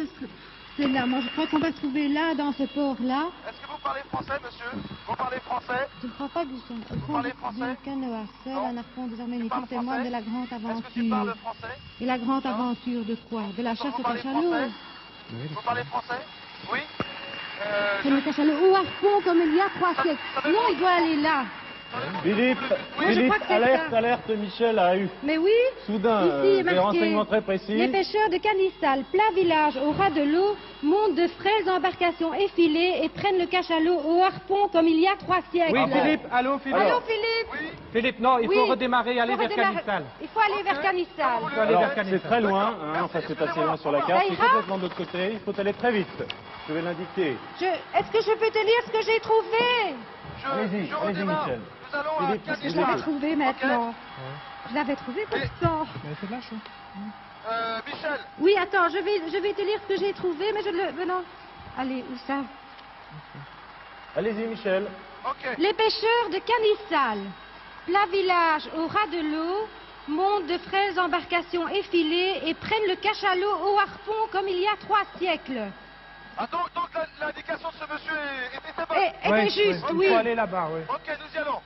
[SPEAKER 5] c'est là. Moi, je crois qu'on va trouver là, dans ce port-là.
[SPEAKER 4] Est-ce que vous parlez français, monsieur? Vous parlez français?
[SPEAKER 5] Je ne crois pas que nous sommes au fond
[SPEAKER 4] parlez
[SPEAKER 5] du
[SPEAKER 4] français?
[SPEAKER 5] canoë seul,
[SPEAKER 4] Non.
[SPEAKER 5] un harpon désormais
[SPEAKER 4] Tu parles
[SPEAKER 5] unique témoin
[SPEAKER 4] français?
[SPEAKER 5] de la grande
[SPEAKER 4] Est-ce que tu
[SPEAKER 5] aventure.
[SPEAKER 4] parles français?
[SPEAKER 5] Et la grande aventure de quoi? De la chasse
[SPEAKER 4] Vous
[SPEAKER 5] au
[SPEAKER 4] parlez
[SPEAKER 5] cachalot.
[SPEAKER 4] français? Vous parlez français? Oui?
[SPEAKER 5] C'est le cachalot au harpon comme il y a 3 siècles. Non, il doit aller là.
[SPEAKER 1] Philippe,
[SPEAKER 5] je
[SPEAKER 1] Philippe,
[SPEAKER 5] crois que c'est
[SPEAKER 1] alerte,
[SPEAKER 5] ça.
[SPEAKER 1] alerte, Michel a eu
[SPEAKER 5] Mais oui,
[SPEAKER 1] soudain
[SPEAKER 5] ici est
[SPEAKER 1] des
[SPEAKER 5] marqué
[SPEAKER 1] renseignements très précis.
[SPEAKER 5] les pêcheurs de Canissal, plat village, au ras de l'eau, montent de frêles embarcations effilées et prennent le cachalot au harpon comme il y a 3 siècles.
[SPEAKER 2] Oui,
[SPEAKER 1] Ah bon.
[SPEAKER 2] Philippe, allô Philippe.
[SPEAKER 1] Alors,
[SPEAKER 5] Allô Philippe?
[SPEAKER 4] Oui?
[SPEAKER 2] Philippe, non, il
[SPEAKER 5] Oui.
[SPEAKER 2] faut redémarrer, aller
[SPEAKER 5] Il faut
[SPEAKER 2] vers
[SPEAKER 5] redémarrer.
[SPEAKER 2] Canissal.
[SPEAKER 5] Il faut aller vers Canissal.
[SPEAKER 2] Il faut aller
[SPEAKER 1] Alors,
[SPEAKER 2] vers Canissal.
[SPEAKER 1] c'est très loin, hein, enfin c'est assez loin sur la carte, c'est
[SPEAKER 5] Ça ira
[SPEAKER 1] complètement de l'autre côté, il faut aller très vite. Je vais l'indiquer.
[SPEAKER 5] Est-ce que je peux te lire ce que j'ai trouvé?
[SPEAKER 1] Allez-y,
[SPEAKER 4] Je
[SPEAKER 1] allez-y,
[SPEAKER 4] redémarre.
[SPEAKER 1] Michel.
[SPEAKER 4] Nous allons à
[SPEAKER 1] Philippe,
[SPEAKER 5] Je
[SPEAKER 4] Canissal.
[SPEAKER 5] l'avais trouvé maintenant.
[SPEAKER 2] Ouais.
[SPEAKER 5] Je l'avais trouvé
[SPEAKER 4] Et-
[SPEAKER 5] pourtant.
[SPEAKER 2] Mais c'est de la chance.
[SPEAKER 4] Michel,
[SPEAKER 5] Oui, attends, je vais te lire ce que j'ai trouvé, mais je le... Non. Allez, où ça?
[SPEAKER 1] Allez-y, Michel.
[SPEAKER 4] ok.
[SPEAKER 5] Les pêcheurs de Canissal, plat village au ras de l'eau, montent de frêles embarcations effilées et prennent le cachalot au harpon comme il y a 3 siècles.
[SPEAKER 4] Ah, donc l'indication de ce monsieur était bonne.
[SPEAKER 5] Était juste,
[SPEAKER 2] Il
[SPEAKER 5] oui.
[SPEAKER 2] faut aller là-bas, oui.
[SPEAKER 4] Ok, nous y allons.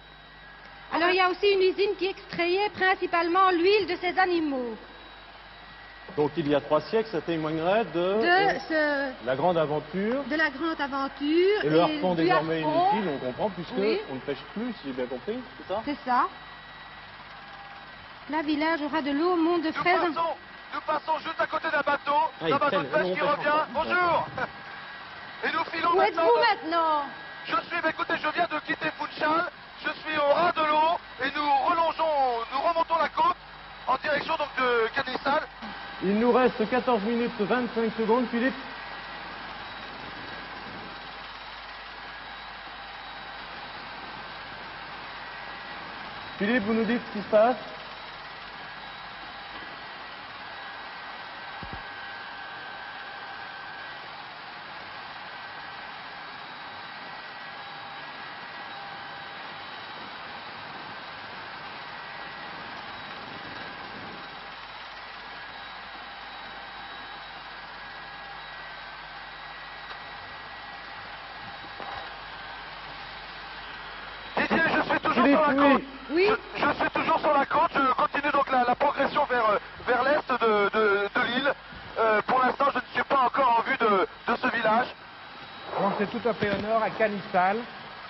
[SPEAKER 5] Alors il y a aussi une usine qui extrayait principalement l'huile de ces animaux.
[SPEAKER 1] Donc il y a 3 siècles, ça témoignerait la grande aventure.
[SPEAKER 5] De la grande aventure.
[SPEAKER 1] Et le harpon
[SPEAKER 5] du
[SPEAKER 1] désormais
[SPEAKER 5] harpon.
[SPEAKER 1] inutile, on comprend, puisque
[SPEAKER 5] Oui.
[SPEAKER 1] on ne pêche plus, si j'ai bien compris, c'est ça?
[SPEAKER 5] C'est ça. Là, village au ras de l'eau, monte de fraises.
[SPEAKER 4] Nous passons juste à côté d'un bateau
[SPEAKER 1] il
[SPEAKER 4] de pêche
[SPEAKER 1] traîne,
[SPEAKER 4] qui
[SPEAKER 1] on pêche
[SPEAKER 4] revient.
[SPEAKER 1] encore.
[SPEAKER 4] Bonjour. Et nous filons
[SPEAKER 5] Où êtes-vous
[SPEAKER 4] maintenant.
[SPEAKER 5] maintenant?
[SPEAKER 4] Écoutez, je viens de quitter Funchal, je suis au ras de l'eau et nous remontons la côte en direction donc de Canissal.
[SPEAKER 1] Il nous reste 14 minutes 25 secondes, Philippe. Philippe, vous nous dites ce qui se passe?
[SPEAKER 4] Didier, je suis toujours
[SPEAKER 1] Philippe,
[SPEAKER 4] sur la
[SPEAKER 1] oui.
[SPEAKER 4] côte.
[SPEAKER 5] Oui.
[SPEAKER 4] Je suis toujours sur la côte, je continue donc la progression vers l'est de l'île. Pour l'instant, je ne suis pas encore en vue de ce village.
[SPEAKER 2] Donc c'est tout à fait au nord, à Canissal.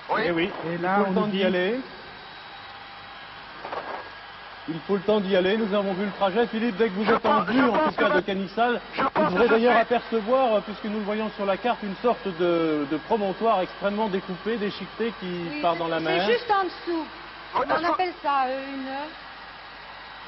[SPEAKER 4] Oui.
[SPEAKER 1] Eh oui,
[SPEAKER 2] Et
[SPEAKER 1] il
[SPEAKER 2] là,
[SPEAKER 1] faut
[SPEAKER 2] on
[SPEAKER 1] le temps
[SPEAKER 2] nous
[SPEAKER 1] d'y
[SPEAKER 2] dit-
[SPEAKER 1] aller. Il faut le temps d'y aller, nous avons vu le trajet. Philippe, dès que vous êtes en vue, en tout cas de Canissal, vous devrez d'ailleurs apercevoir, puisque nous le voyons sur la carte, une sorte de promontoire extrêmement découpé, déchiqueté qui
[SPEAKER 5] Oui,
[SPEAKER 1] part dans la mer.
[SPEAKER 5] C'est juste en dessous.
[SPEAKER 4] Oui,
[SPEAKER 5] On
[SPEAKER 4] est-ce que-
[SPEAKER 5] appelle ça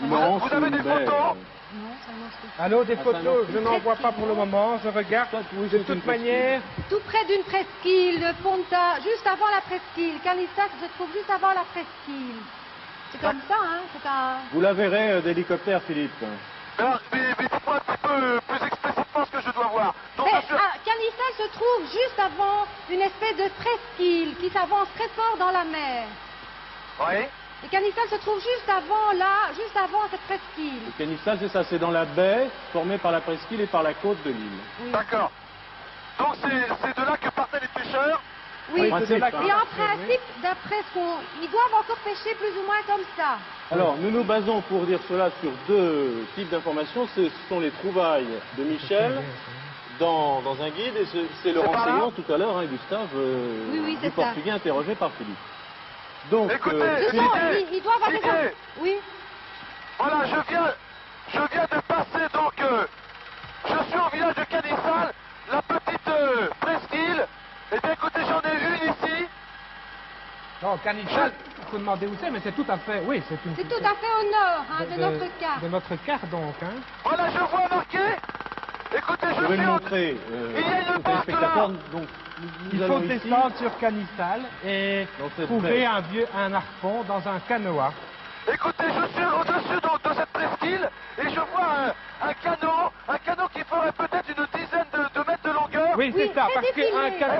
[SPEAKER 5] une...
[SPEAKER 1] Non,
[SPEAKER 4] Vous
[SPEAKER 1] c'est
[SPEAKER 4] avez
[SPEAKER 1] une
[SPEAKER 4] des
[SPEAKER 1] baie.
[SPEAKER 4] photos?
[SPEAKER 5] Non, ça non, c'est...
[SPEAKER 2] Allô, des
[SPEAKER 1] Ah, ça,
[SPEAKER 2] photos,
[SPEAKER 1] non.
[SPEAKER 2] je n'en vois pas pour le moment, je regarde.
[SPEAKER 1] Oui,
[SPEAKER 2] De
[SPEAKER 1] c'est
[SPEAKER 2] toute
[SPEAKER 1] une
[SPEAKER 2] manière,
[SPEAKER 5] Tout près d'une presqu'île de Ponta, juste avant la presqu'île. Canissal se trouve juste avant la presqu'île. C'est comme ça, hein. C'est un...
[SPEAKER 1] Vous la verrez d'hélicoptère, Philippe.
[SPEAKER 4] Mais dites-moi un petit peu plus explicitement ce que je dois voir. Donc,
[SPEAKER 5] Mais,
[SPEAKER 4] je suis...
[SPEAKER 5] Canissal se trouve juste avant une espèce de presqu'île qui s'avance très fort dans la mer.
[SPEAKER 4] Oui.
[SPEAKER 5] Et Canissal se trouve juste avant là, juste avant cette presqu'île.
[SPEAKER 1] Canissal, c'est ça, c'est dans la baie formée par la presqu'île et par la côte de l'île.
[SPEAKER 5] Oui.
[SPEAKER 4] D'accord. Donc c'est de là que partaient les pêcheurs.
[SPEAKER 5] Oui.
[SPEAKER 1] En principe,
[SPEAKER 5] Et en principe, d'après ce qu'on... Ils doivent encore pêcher plus ou moins comme ça.
[SPEAKER 1] Alors, nous nous basons pour dire cela sur deux types d'informations. Ce sont les trouvailles de Michel dans un guide, et c'est le
[SPEAKER 4] C'est par là
[SPEAKER 1] renseignement tout à l'heure, hein, Gustave,
[SPEAKER 5] Oui, c'est
[SPEAKER 1] du
[SPEAKER 5] ça.
[SPEAKER 1] portugais interrogé par Philippe. Donc,
[SPEAKER 4] Écoutez,
[SPEAKER 5] Ce sont... Ils doivent avoir des...
[SPEAKER 4] Didier.
[SPEAKER 5] Oui.
[SPEAKER 4] Voilà, je viens de passer donc, je suis au village de Canissal, la petite presqu'île. Eh bien écoutez, j'en ai une ici.
[SPEAKER 2] Non, Canissal, il faut demander où c'est, mais c'est tout à fait, oui, c'est une...
[SPEAKER 5] C'est tout à fait au nord hein, de notre carte.
[SPEAKER 2] De notre carte, donc, hein.
[SPEAKER 4] Voilà, je vois marqué. Écoutez,
[SPEAKER 1] je vais
[SPEAKER 4] suis
[SPEAKER 1] le
[SPEAKER 4] au...
[SPEAKER 1] montrer
[SPEAKER 4] Il y a une
[SPEAKER 1] aux
[SPEAKER 4] barque
[SPEAKER 1] téléspectateurs.
[SPEAKER 4] là.
[SPEAKER 1] Donc,
[SPEAKER 2] Il
[SPEAKER 1] nous
[SPEAKER 2] faut
[SPEAKER 1] allons ici.
[SPEAKER 2] descendre sur Canissal et
[SPEAKER 1] Dans cette
[SPEAKER 2] trouver
[SPEAKER 1] baie.
[SPEAKER 2] un harpon dans un canoë.
[SPEAKER 4] Écoutez, je suis au-dessus donc de cette presqu'île et je vois un canot qui ferait peut-être une dizaine de mètres de longueur.
[SPEAKER 2] Oui, c'est
[SPEAKER 5] Oui,
[SPEAKER 2] ça,
[SPEAKER 5] très
[SPEAKER 2] parce
[SPEAKER 5] défilé.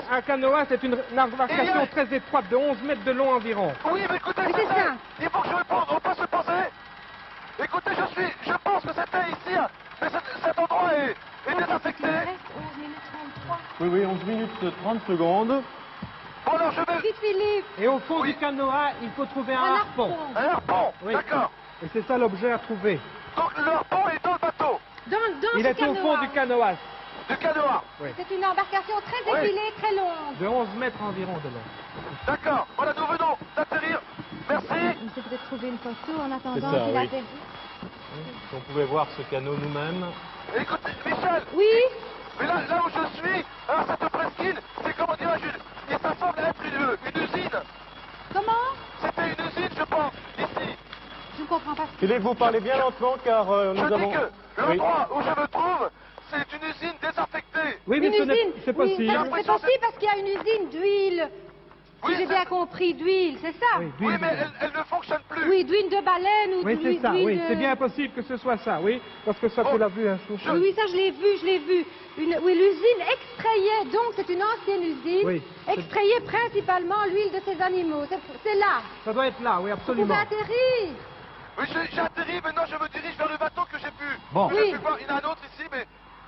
[SPEAKER 2] qu'un canoë, c'est une embarcation très étroite de 11 mètres de long environ.
[SPEAKER 4] Oui, mais écoutez,
[SPEAKER 5] Oui, c'est
[SPEAKER 4] c'était-
[SPEAKER 5] ça.
[SPEAKER 4] il faut que je réponde, on peut se poser. Écoutez, je pense que c'était ici, hein, mais cet endroit est désaffecté.
[SPEAKER 5] Il reste 11 minutes 33.
[SPEAKER 1] Oui, oui, 11 minutes 30 secondes.
[SPEAKER 4] Bon alors je vais...
[SPEAKER 5] Vite, Philippe.
[SPEAKER 2] Et au fond
[SPEAKER 4] Oui.
[SPEAKER 2] du canoë, il faut trouver un
[SPEAKER 5] Un
[SPEAKER 2] harpon.
[SPEAKER 5] harpon.
[SPEAKER 4] Un harpon,
[SPEAKER 2] Oui.
[SPEAKER 4] d'accord.
[SPEAKER 2] Et c'est ça l'objet à trouver.
[SPEAKER 4] Donc le harpon est dans le bateau,
[SPEAKER 5] Dans
[SPEAKER 2] Il
[SPEAKER 5] ce
[SPEAKER 2] est au fond
[SPEAKER 5] canoë.
[SPEAKER 2] du canoë,
[SPEAKER 4] du canoë.
[SPEAKER 5] C'est une embarcation très
[SPEAKER 4] Oui.
[SPEAKER 5] effilée, très longue.
[SPEAKER 2] de 11 mètres environ de long.
[SPEAKER 4] D'accord, voilà, nous venons d'atterrir. Merci.
[SPEAKER 5] Il faut peut-être trouver une photo en attendant
[SPEAKER 1] C'est ça,
[SPEAKER 5] qu'il
[SPEAKER 1] oui.
[SPEAKER 5] atterrisse.
[SPEAKER 1] On pouvait voir ce canot nous-mêmes.
[SPEAKER 4] Écoutez, Michel,
[SPEAKER 5] Oui.
[SPEAKER 4] mais là où je suis, alors cette presqu'île, c'est comment dirais-je, et ça semble être une usine.
[SPEAKER 5] Comment?
[SPEAKER 4] C'était une usine, je pense, ici.
[SPEAKER 5] Je ne comprends pas.
[SPEAKER 1] Philippe, vous parlez bien lentement car
[SPEAKER 4] Je
[SPEAKER 1] nous
[SPEAKER 4] dis
[SPEAKER 1] avons...
[SPEAKER 4] que l'endroit où je me trouve, c'est une usine désaffectée.
[SPEAKER 2] Oui, mais
[SPEAKER 5] Une
[SPEAKER 2] ce n'est-
[SPEAKER 5] usine.
[SPEAKER 2] c'est
[SPEAKER 5] Oui,
[SPEAKER 2] possible.
[SPEAKER 5] ça, c'est possible parce qu'il y a une usine d'huile.
[SPEAKER 4] Oui,
[SPEAKER 5] Si j'ai
[SPEAKER 4] c'est-
[SPEAKER 5] bien compris, d'huile, c'est ça?
[SPEAKER 2] Oui,
[SPEAKER 4] Oui,
[SPEAKER 2] d'huile.
[SPEAKER 4] mais elle ne fonctionne plus.
[SPEAKER 5] Oui, d'huile de baleine ou
[SPEAKER 2] Oui,
[SPEAKER 5] d'huile
[SPEAKER 2] c'est ça, oui,
[SPEAKER 5] de-
[SPEAKER 2] c'est bien possible que ce soit ça, oui, parce que ça,
[SPEAKER 4] Oh,
[SPEAKER 2] tu l'as vu un jour.
[SPEAKER 5] Oui, oui, ça je l'ai vu. Oui, l'usine extrayait, donc c'est une ancienne usine,
[SPEAKER 2] Oui.
[SPEAKER 5] extrayait principalement l'huile de ces animaux. C'est là.
[SPEAKER 2] Ça doit être là, oui,
[SPEAKER 5] Vous
[SPEAKER 2] absolument.
[SPEAKER 5] pouvez atterrir.
[SPEAKER 4] Oui, j'ai atterri, maintenant je me dirige vers le bateau que j'ai pu.
[SPEAKER 1] Bon.
[SPEAKER 4] que j'ai
[SPEAKER 5] Oui.
[SPEAKER 4] pu voir. Il y en a un autre ici, mais...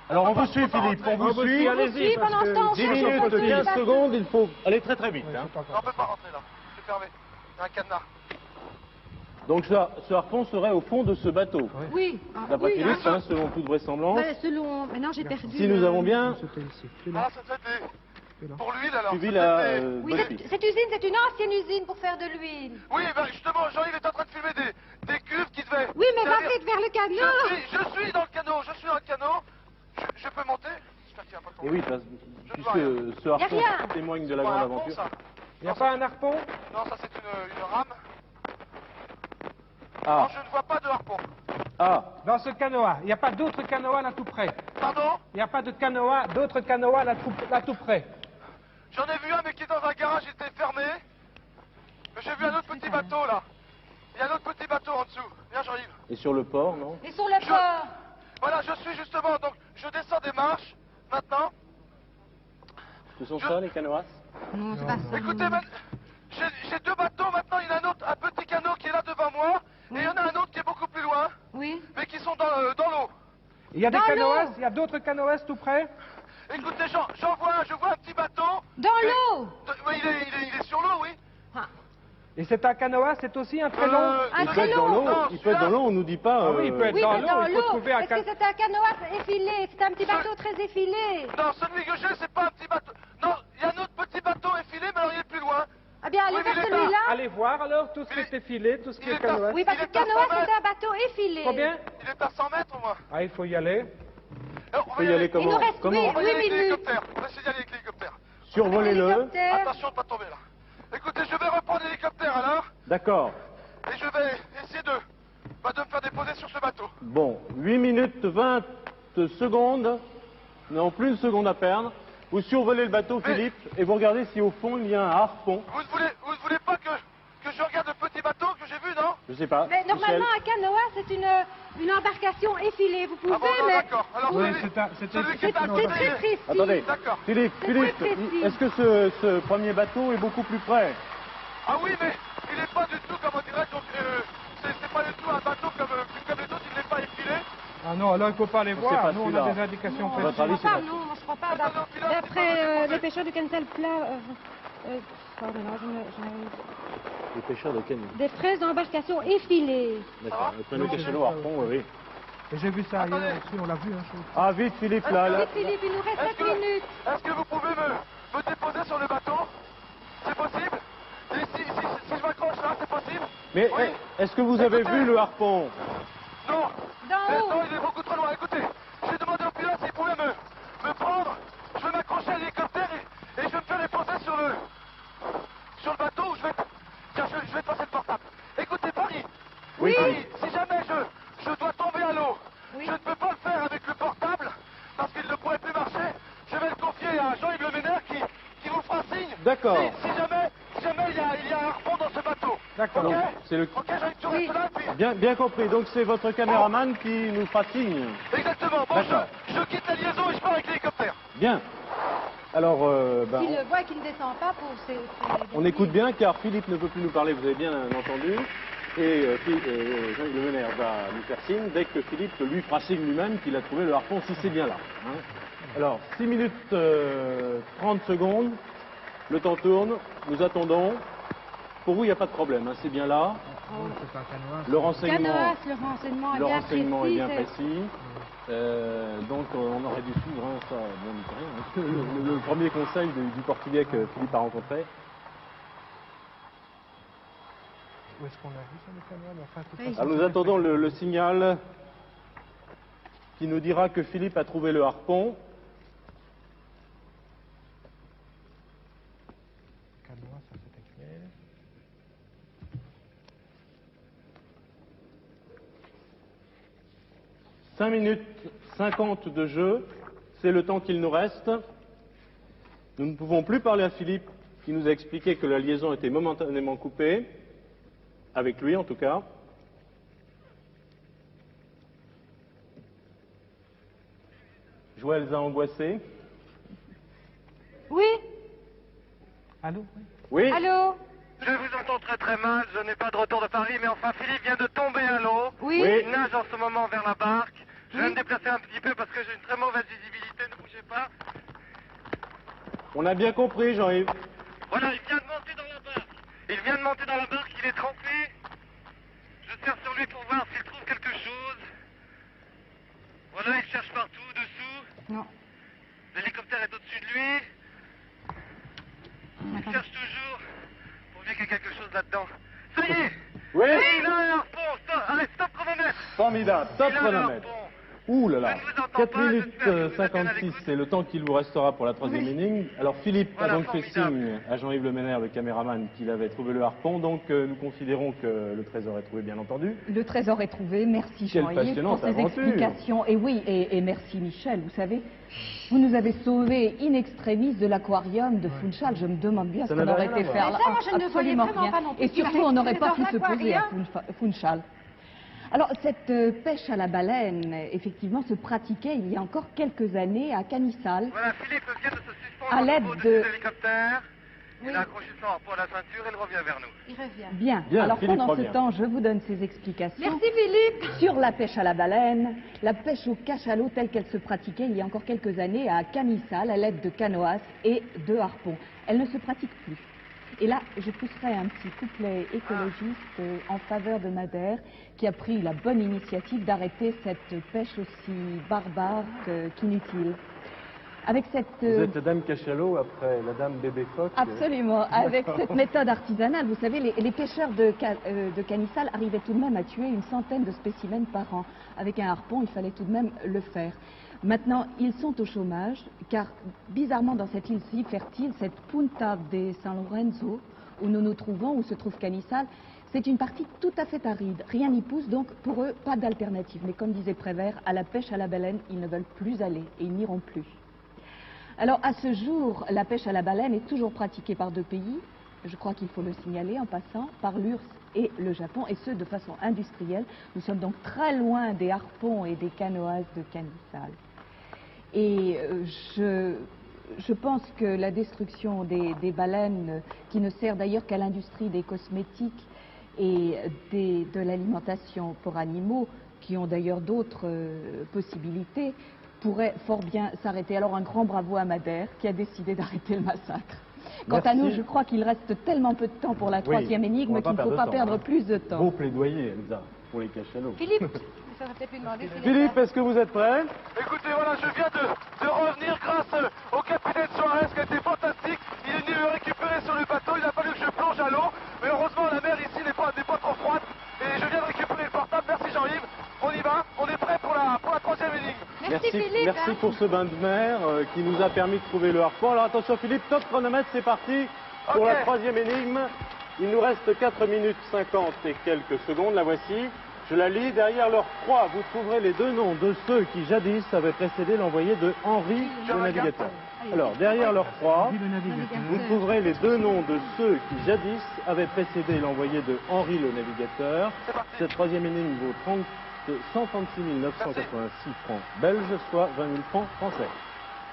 [SPEAKER 1] Alors on vous suit, Philippe, on
[SPEAKER 2] On
[SPEAKER 1] vous
[SPEAKER 2] vous
[SPEAKER 1] suit.
[SPEAKER 2] suit,
[SPEAKER 5] On vous
[SPEAKER 2] allez-y,
[SPEAKER 5] suit,
[SPEAKER 2] parce
[SPEAKER 5] pendant ce
[SPEAKER 2] que
[SPEAKER 5] temps, on
[SPEAKER 1] 10
[SPEAKER 5] cherche le
[SPEAKER 1] minutes,
[SPEAKER 5] bateau.
[SPEAKER 1] 15 secondes, il faut aller très très vite.
[SPEAKER 2] Ouais,
[SPEAKER 1] hein.
[SPEAKER 2] c'est pas
[SPEAKER 4] Non, on peut pas rentrer là. C'est fermé. Il y a un cadenas.
[SPEAKER 1] Donc ce harpon serait au fond de ce bateau.
[SPEAKER 5] Oui.
[SPEAKER 1] D'après
[SPEAKER 5] Oui,
[SPEAKER 1] Philippe, hein, selon toute vraisemblance.
[SPEAKER 5] selon... Maintenant j'ai perdu.
[SPEAKER 1] Si nous avons bien
[SPEAKER 2] C'était ici. Tu l'as.
[SPEAKER 4] Ah, ça fait des... Pour l'huile alors.
[SPEAKER 1] suivi
[SPEAKER 4] ça
[SPEAKER 1] la
[SPEAKER 4] fait des-
[SPEAKER 5] Oui,
[SPEAKER 1] bonne piste.
[SPEAKER 5] cette usine, c'est une ancienne usine pour faire de l'huile.
[SPEAKER 4] Oui, ben justement, Jean-Yves est en train de filmer des cuves qui devaient...
[SPEAKER 5] Oui, mais va
[SPEAKER 4] servir-
[SPEAKER 5] vite vers le canot.
[SPEAKER 4] Je suis dans le canot, je peux monter. J'espère qu'il n'y a pas de
[SPEAKER 1] Et
[SPEAKER 4] problème.
[SPEAKER 1] oui, parce,
[SPEAKER 4] Je vois rien.
[SPEAKER 1] puisque ce harpon
[SPEAKER 5] rien.
[SPEAKER 1] témoigne de la
[SPEAKER 4] C'est pas
[SPEAKER 1] grande
[SPEAKER 4] un harpon,
[SPEAKER 1] aventure.
[SPEAKER 4] ça.
[SPEAKER 2] Il n'y a pas un harpon?
[SPEAKER 4] Non, ça c'est une rame.
[SPEAKER 1] Ah,
[SPEAKER 4] Non, je ne vois pas de harpon.
[SPEAKER 1] ah,
[SPEAKER 2] Dans ce canoë, il n'y a pas d'autre canoë là tout près.
[SPEAKER 4] Pardon?
[SPEAKER 2] Il n'y a pas de canoë, d'autres canoës là tout près.
[SPEAKER 4] J'en ai vu un, mais qui est dans un garage, il était fermé. Mais j'ai vu un autre petit bateau là. Il y a un autre petit bateau en dessous. Viens, Jean-Yves.
[SPEAKER 1] et sur le port, non?
[SPEAKER 5] Et sur le port.
[SPEAKER 4] Voilà, je suis justement, donc je descends des marches maintenant.
[SPEAKER 1] Ce sont ça les canoas?
[SPEAKER 5] Non, c'est pas ça.
[SPEAKER 4] Écoutez, j'ai deux bateaux maintenant. Il y en a un autre, un petit canot qui est là devant moi. Et il y en a un autre qui est beaucoup plus loin,
[SPEAKER 5] Oui.
[SPEAKER 4] mais qui sont dans l'eau.
[SPEAKER 2] Il y a des
[SPEAKER 5] Dans
[SPEAKER 2] canoës,
[SPEAKER 5] l'eau.
[SPEAKER 2] il y a d'autres canoës tout près?
[SPEAKER 4] Écoutez, je vois un petit bateau.
[SPEAKER 5] Dans l'eau.
[SPEAKER 4] Oui, il est sur l'eau, oui.
[SPEAKER 5] Ah.
[SPEAKER 2] Et c'est un canoë, c'est aussi un très long?
[SPEAKER 5] Un
[SPEAKER 1] Il peut
[SPEAKER 5] très
[SPEAKER 1] être dans
[SPEAKER 5] long.
[SPEAKER 1] l'eau,
[SPEAKER 4] Non,
[SPEAKER 1] il peut être dans l'eau, on nous dit pas...
[SPEAKER 2] Ah oui, il peut être
[SPEAKER 5] Oui,
[SPEAKER 2] dans
[SPEAKER 5] mais
[SPEAKER 2] l'eau,
[SPEAKER 5] dans
[SPEAKER 2] il faut
[SPEAKER 5] l'eau.
[SPEAKER 2] trouver un
[SPEAKER 5] Est-ce que
[SPEAKER 2] canoë.
[SPEAKER 5] c'est un canoë effilé? C'est un petit bateau très effilé.
[SPEAKER 4] Non, celui que j'ai, c'est pas un petit bateau. Non, il y a un autre petit bateau effilé, mais alors il est plus loin.
[SPEAKER 5] Ah bien, allez
[SPEAKER 4] Oui, mais
[SPEAKER 5] vers
[SPEAKER 4] il est là.
[SPEAKER 5] celui-là.
[SPEAKER 2] Allez voir alors tout ce qui est effilé, tout ce qui
[SPEAKER 4] Il
[SPEAKER 2] est
[SPEAKER 4] est à-
[SPEAKER 2] canoë.
[SPEAKER 5] Oui, parce
[SPEAKER 4] Il
[SPEAKER 5] que
[SPEAKER 4] est
[SPEAKER 5] le
[SPEAKER 4] à
[SPEAKER 5] canoë,
[SPEAKER 4] 100 mètres.
[SPEAKER 5] c'est un bateau effilé.
[SPEAKER 2] Combien?
[SPEAKER 4] Il est à 100 mètres, moi.
[SPEAKER 2] Ah, il faut y aller.
[SPEAKER 4] Alors,
[SPEAKER 1] On peut y aller
[SPEAKER 5] Il
[SPEAKER 1] comment?
[SPEAKER 5] nous reste
[SPEAKER 1] Comment?
[SPEAKER 4] On va y aller avec
[SPEAKER 5] 8 minutes.
[SPEAKER 4] l'hélicoptère. On va essayer d'y aller avec l'hélicoptère.
[SPEAKER 1] Survolez-le.
[SPEAKER 5] Hélicoptère.
[SPEAKER 4] Attention de ne pas tomber là. Écoutez, je vais reprendre l'hélicoptère alors.
[SPEAKER 1] D'accord.
[SPEAKER 4] Et je vais essayer de me faire déposer sur ce bateau.
[SPEAKER 1] Bon, 8 minutes 20 secondes. Nous n'avons plus une seconde à perdre. Vous survolez le bateau,
[SPEAKER 4] Mais-
[SPEAKER 1] Philippe, et vous regardez si au fond il y a un harpon.
[SPEAKER 4] Vous ne voulez pas que je regarde le petit bateau que j'ai vu, non?
[SPEAKER 1] Je sais pas.
[SPEAKER 5] Mais normalement,
[SPEAKER 1] Michel.
[SPEAKER 5] un canoë, c'est une embarcation effilée. Vous pouvez,
[SPEAKER 4] Ah bon, non,
[SPEAKER 5] mais...
[SPEAKER 4] d'accord. Alors
[SPEAKER 2] Oui,
[SPEAKER 4] celui qui
[SPEAKER 5] C'est
[SPEAKER 4] est à
[SPEAKER 5] très
[SPEAKER 4] côté...
[SPEAKER 5] précis.
[SPEAKER 1] Attendez,
[SPEAKER 4] D'accord.
[SPEAKER 1] Philippe,
[SPEAKER 5] C'est
[SPEAKER 1] Philippe,
[SPEAKER 5] très précis.
[SPEAKER 1] est-ce que ce premier bateau est beaucoup plus près?
[SPEAKER 4] Ah oui, mais il n'est pas du tout, comme on dirait, donc c'est pas du tout un bateau comme les autres, il n'est pas effilé.
[SPEAKER 2] Ah non, alors il ne faut pas les
[SPEAKER 1] C'est
[SPEAKER 2] voir.
[SPEAKER 1] pas
[SPEAKER 2] Nous, on
[SPEAKER 1] celui-là.
[SPEAKER 2] a des indications
[SPEAKER 1] À votre
[SPEAKER 2] précises.
[SPEAKER 1] avis, c'est
[SPEAKER 5] Moi,
[SPEAKER 1] pas
[SPEAKER 5] non, moi, je crois pas. D'après les pêcheurs du Canisal plat... oh non,
[SPEAKER 1] Les pêcheurs de Cannes.
[SPEAKER 5] des fraises d'embarcation effilées.
[SPEAKER 1] D'accord. Le panneau cachalot harpon, oui.
[SPEAKER 2] Et j'ai vu ça hier aussi, on l'a vu. Hein,
[SPEAKER 1] Ah, vite, Philippe, là.
[SPEAKER 5] Oui, Philippe, il nous reste 7 minutes.
[SPEAKER 4] Est-ce que vous pouvez me déposer sur le bateau? C'est possible? Et si je m'accroche là, c'est possible?
[SPEAKER 1] Mais
[SPEAKER 4] Oui.
[SPEAKER 1] est-ce que vous avez vu le harpon?
[SPEAKER 4] Non.
[SPEAKER 5] D'en haut.
[SPEAKER 4] Non, il est beaucoup trop loin. Écoutez, j'ai demandé au pilote s'il pouvait me prendre. Je vais m'accrocher à l'hélicoptère et je vais me faire déposer sur le bateau où je vais... Tiens, je vais te passer le portable. Écoutez, Paris.
[SPEAKER 1] Oui.
[SPEAKER 4] Paris, si jamais je dois tomber à l'eau,
[SPEAKER 5] Oui.
[SPEAKER 4] je ne peux pas le faire avec le portable parce qu'il ne pourrait plus marcher. Je vais le confier à Jean-Yves Le Ménère qui vous fera signe.
[SPEAKER 1] D'accord.
[SPEAKER 4] Si jamais il y a un harpon dans ce bateau.
[SPEAKER 2] D'accord.
[SPEAKER 4] Ok.
[SPEAKER 1] C'est le...
[SPEAKER 4] Ok, Jean-Yves, tu restes là, puis...
[SPEAKER 1] Bien compris. Donc c'est votre caméraman qui nous fera signe.
[SPEAKER 4] Exactement. Bon,
[SPEAKER 1] D'accord.
[SPEAKER 4] je quitte la liaison et je pars avec l'hélicoptère.
[SPEAKER 1] Bien. Alors,
[SPEAKER 5] S'il le voit et qu'il ne descend pas pour
[SPEAKER 1] on écoute bien car Philippe ne peut plus nous parler, vous avez bien entendu. Et Jean-Yves Le Ménère va nous faire signe dès que Philippe lui fera signe lui-même qu'il a trouvé le harpon, si c'est bien là. Hein. Alors, 6 minutes 30 secondes, le temps tourne, nous attendons. Pour vous, il n'y a pas de problème, hein, c'est bien là.
[SPEAKER 2] oui, c'est un canoë.
[SPEAKER 1] Le renseignement,
[SPEAKER 5] le renseignement est bien précis.
[SPEAKER 1] est bien précis. Donc, on aurait dû suivre hein, ça, bon, rien, hein. Le premier conseil du Portugais que Philippe a rencontré.
[SPEAKER 2] Où est-ce qu'on a vu ça, le canoë? Mais enfin, de toute
[SPEAKER 5] Oui.
[SPEAKER 2] façon,
[SPEAKER 1] Alors, nous attendons le signal qui nous dira que Philippe a trouvé le harpon.
[SPEAKER 2] Canoë, ça c'était clair.
[SPEAKER 1] « 5 minutes 50 de jeu, c'est le temps qu'il nous reste. Nous ne pouvons plus parler à Philippe, qui nous a expliqué que la liaison était momentanément coupée, avec lui en tout cas. Joël a angoissé.
[SPEAKER 5] Oui.
[SPEAKER 2] Allô?
[SPEAKER 1] Oui.
[SPEAKER 5] Allô.
[SPEAKER 4] Je vous entends très très mal, je n'ai pas de retour de Paris, mais enfin Philippe vient de tomber à l'eau.
[SPEAKER 5] Oui.
[SPEAKER 1] Oui.
[SPEAKER 4] Il nage en ce moment vers la barque. Je vais
[SPEAKER 5] Oui.
[SPEAKER 4] me déplacer un petit peu parce que j'ai une très mauvaise visibilité, ne bougez pas.
[SPEAKER 1] On a bien compris, Jean-Yves.
[SPEAKER 4] Voilà, il vient de monter dans la barque. Il vient de monter dans la barque, il est trempé. Je tire sur lui pour voir s'il trouve quelque chose. Voilà, il cherche partout, dessous.
[SPEAKER 5] Non.
[SPEAKER 4] L'hélicoptère est au-dessus de lui. Il cherche toujours. Pourvu qu'il y ait quelque chose là-dedans. Ça y est.
[SPEAKER 1] Oui.
[SPEAKER 4] Il a un harpon. Stop, allez, stop chronomètre.
[SPEAKER 1] Formidable, top
[SPEAKER 4] Il a un
[SPEAKER 1] chronomètre.
[SPEAKER 4] harpon.
[SPEAKER 1] Ouh là là,
[SPEAKER 4] Je ne vous entends
[SPEAKER 1] 4
[SPEAKER 4] pas,
[SPEAKER 1] minutes
[SPEAKER 4] j'espère que vous êtes bien à
[SPEAKER 1] 56,
[SPEAKER 4] l'écoute.
[SPEAKER 1] c'est le temps qu'il vous restera pour la troisième énigme. Alors Philippe
[SPEAKER 4] Voilà,
[SPEAKER 1] a donc fait
[SPEAKER 4] formidable.
[SPEAKER 1] signe à Jean-Yves Le Ménère, le caméraman, qu'il avait trouvé le harpon, donc nous considérons que le trésor est trouvé, bien entendu.
[SPEAKER 3] Le trésor est trouvé. Merci
[SPEAKER 1] Quelle
[SPEAKER 3] Jean-Yves pour
[SPEAKER 1] passionnante
[SPEAKER 3] ces
[SPEAKER 1] aventure.
[SPEAKER 3] explications. Et oui, et merci Michel. Vous savez, vous nous avez sauvés in extremis de l'aquarium de Funchal. Je me demande bien
[SPEAKER 1] Ça
[SPEAKER 3] ce qu'on
[SPEAKER 1] n'avait
[SPEAKER 3] aurait
[SPEAKER 1] rien
[SPEAKER 3] été
[SPEAKER 1] à
[SPEAKER 3] faire
[SPEAKER 5] voir.
[SPEAKER 3] là.
[SPEAKER 5] Mais ça, moi, je ne voyais
[SPEAKER 3] Absolument
[SPEAKER 5] vraiment
[SPEAKER 3] rien.
[SPEAKER 5] pas non plus
[SPEAKER 3] Et
[SPEAKER 5] ce qu'il
[SPEAKER 3] surtout, on
[SPEAKER 5] avait
[SPEAKER 3] n'aurait pas
[SPEAKER 5] dans
[SPEAKER 3] pu se poser à
[SPEAKER 5] l'aquarium.
[SPEAKER 3] Funchal. Alors, cette pêche à la baleine, effectivement, se pratiquait il y a encore quelques années à Canissal.
[SPEAKER 4] Voilà, Philippe vient de se suspendre
[SPEAKER 3] À
[SPEAKER 4] au
[SPEAKER 3] l'aide
[SPEAKER 4] niveau
[SPEAKER 3] de-
[SPEAKER 4] des hélicoptères.
[SPEAKER 5] Oui.
[SPEAKER 4] Il a accroché son harpon à la ceinture et il revient vers nous.
[SPEAKER 5] Il revient.
[SPEAKER 3] Bien.
[SPEAKER 1] Bien,
[SPEAKER 3] Alors,
[SPEAKER 1] Philippe
[SPEAKER 3] pendant ce
[SPEAKER 1] revient.
[SPEAKER 3] temps, je vous donne ces explications.
[SPEAKER 5] Merci Philippe.
[SPEAKER 3] Sur la pêche à la baleine, la pêche au cachalot telle qu'elle se pratiquait il y a encore quelques années à Canissal à l'aide de canoas et de harpons. Elle ne se pratique plus. Et là, je pousserai un petit couplet écologiste en faveur de Madère qui a pris la bonne initiative d'arrêter cette pêche aussi barbare qu'inutile. Avec cette...
[SPEAKER 1] Vous êtes Dame Cachalot après la Dame Bébé Phoque.
[SPEAKER 3] Absolument. Avec cette méthode artisanale, vous savez, les pêcheurs de Canissal arrivaient tout de même à tuer une centaine de spécimens par an. Avec un harpon, il fallait tout de même le faire. Maintenant, ils sont au chômage, car bizarrement, dans cette île si fertile, cette Punta de San Lorenzo, où nous nous trouvons, où se trouve Canissal, c'est une partie tout à fait aride. Rien n'y pousse, donc pour eux, pas d'alternative. Mais comme disait Prévert, à la pêche à la baleine, ils ne veulent plus aller et ils n'iront plus. Alors, à ce jour, la pêche à la baleine est toujours pratiquée par deux pays, je crois qu'il faut le signaler en passant, par l'URSS et le Japon, et ce, de façon industrielle. Nous sommes donc très loin des harpons et des canoas de Canissal. Et je pense que la destruction des baleines, qui ne sert d'ailleurs qu'à l'industrie des cosmétiques et de l'alimentation pour animaux, qui ont d'ailleurs d'autres possibilités, pourrait fort bien s'arrêter. Alors un grand bravo à Madère qui a décidé d'arrêter le massacre. Quant
[SPEAKER 1] Merci.
[SPEAKER 3] à nous, je crois qu'il reste tellement peu de temps pour la troisième énigme qu'il ne faut pas perdre plus de temps.
[SPEAKER 1] Beau plaidoyer, Elsa, pour les cachalots.
[SPEAKER 5] Philippe, ça va peut-être lui demander s'il est
[SPEAKER 1] Philippe,
[SPEAKER 5] prêt.
[SPEAKER 1] est-ce que vous êtes prêt?
[SPEAKER 4] Écoutez, voilà, je viens de revenir grâce au capitaine Suarez qui a été fantastique. Il est venu me récupérer sur le bateau, il a fallu que je plonge à l'eau. Mais heureusement, la mer ici n'est pas trop froide. Et je viens de récupérer le portable. Merci Jean-Yves. On y va, on est prêt pour la troisième énigme.
[SPEAKER 5] Merci Philippe.
[SPEAKER 1] Merci
[SPEAKER 5] hein.
[SPEAKER 1] pour ce bain de mer qui nous a permis de trouver le harpon. Alors attention Philippe, top chronomètre, c'est parti pour
[SPEAKER 4] Ok.
[SPEAKER 1] la troisième énigme. Il nous reste 4 minutes 50 et quelques secondes, la voici. Je la lis, derrière leur croix, vous trouverez les deux noms de ceux qui jadis avaient précédé l'envoyé de Henri le navigateur. Alors, derrière leur croix, vous trouverez les deux noms de ceux qui jadis avaient précédé l'envoyé de Henri le navigateur.
[SPEAKER 4] C'est parti.
[SPEAKER 1] Cette troisième énigme vaut 136 986 francs belges, soit 20 000 francs français.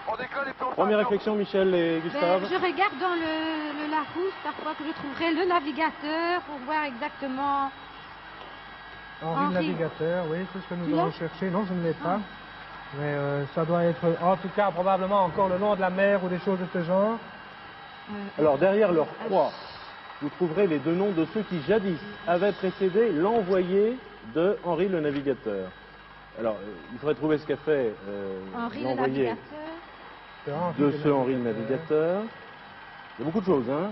[SPEAKER 4] On décolle et puis on
[SPEAKER 1] Première
[SPEAKER 4] part.
[SPEAKER 1] réflexion, Michel et Gustave.
[SPEAKER 5] Ben, je regarde dans le Larousse parfois que je trouverai le navigateur pour voir exactement.
[SPEAKER 2] Henri le navigateur, oui, c'est ce que
[SPEAKER 5] Tu
[SPEAKER 2] nous
[SPEAKER 5] l'as
[SPEAKER 2] allons chercher. Non, je ne l'ai pas. Mais ça doit être, en tout cas, probablement encore le nom de la mer ou des choses de ce genre.
[SPEAKER 1] Alors, derrière leur croix, vous trouverez les deux noms de ceux qui jadis avaient précédé l'envoyé de Henri le navigateur. Alors, il faudrait trouver ce qu'a fait
[SPEAKER 5] Henri le
[SPEAKER 1] l'envoyé
[SPEAKER 5] navigateur.
[SPEAKER 2] C'est Henri
[SPEAKER 1] de
[SPEAKER 2] le
[SPEAKER 1] ce Henri le navigateur. Il y a beaucoup de choses, hein.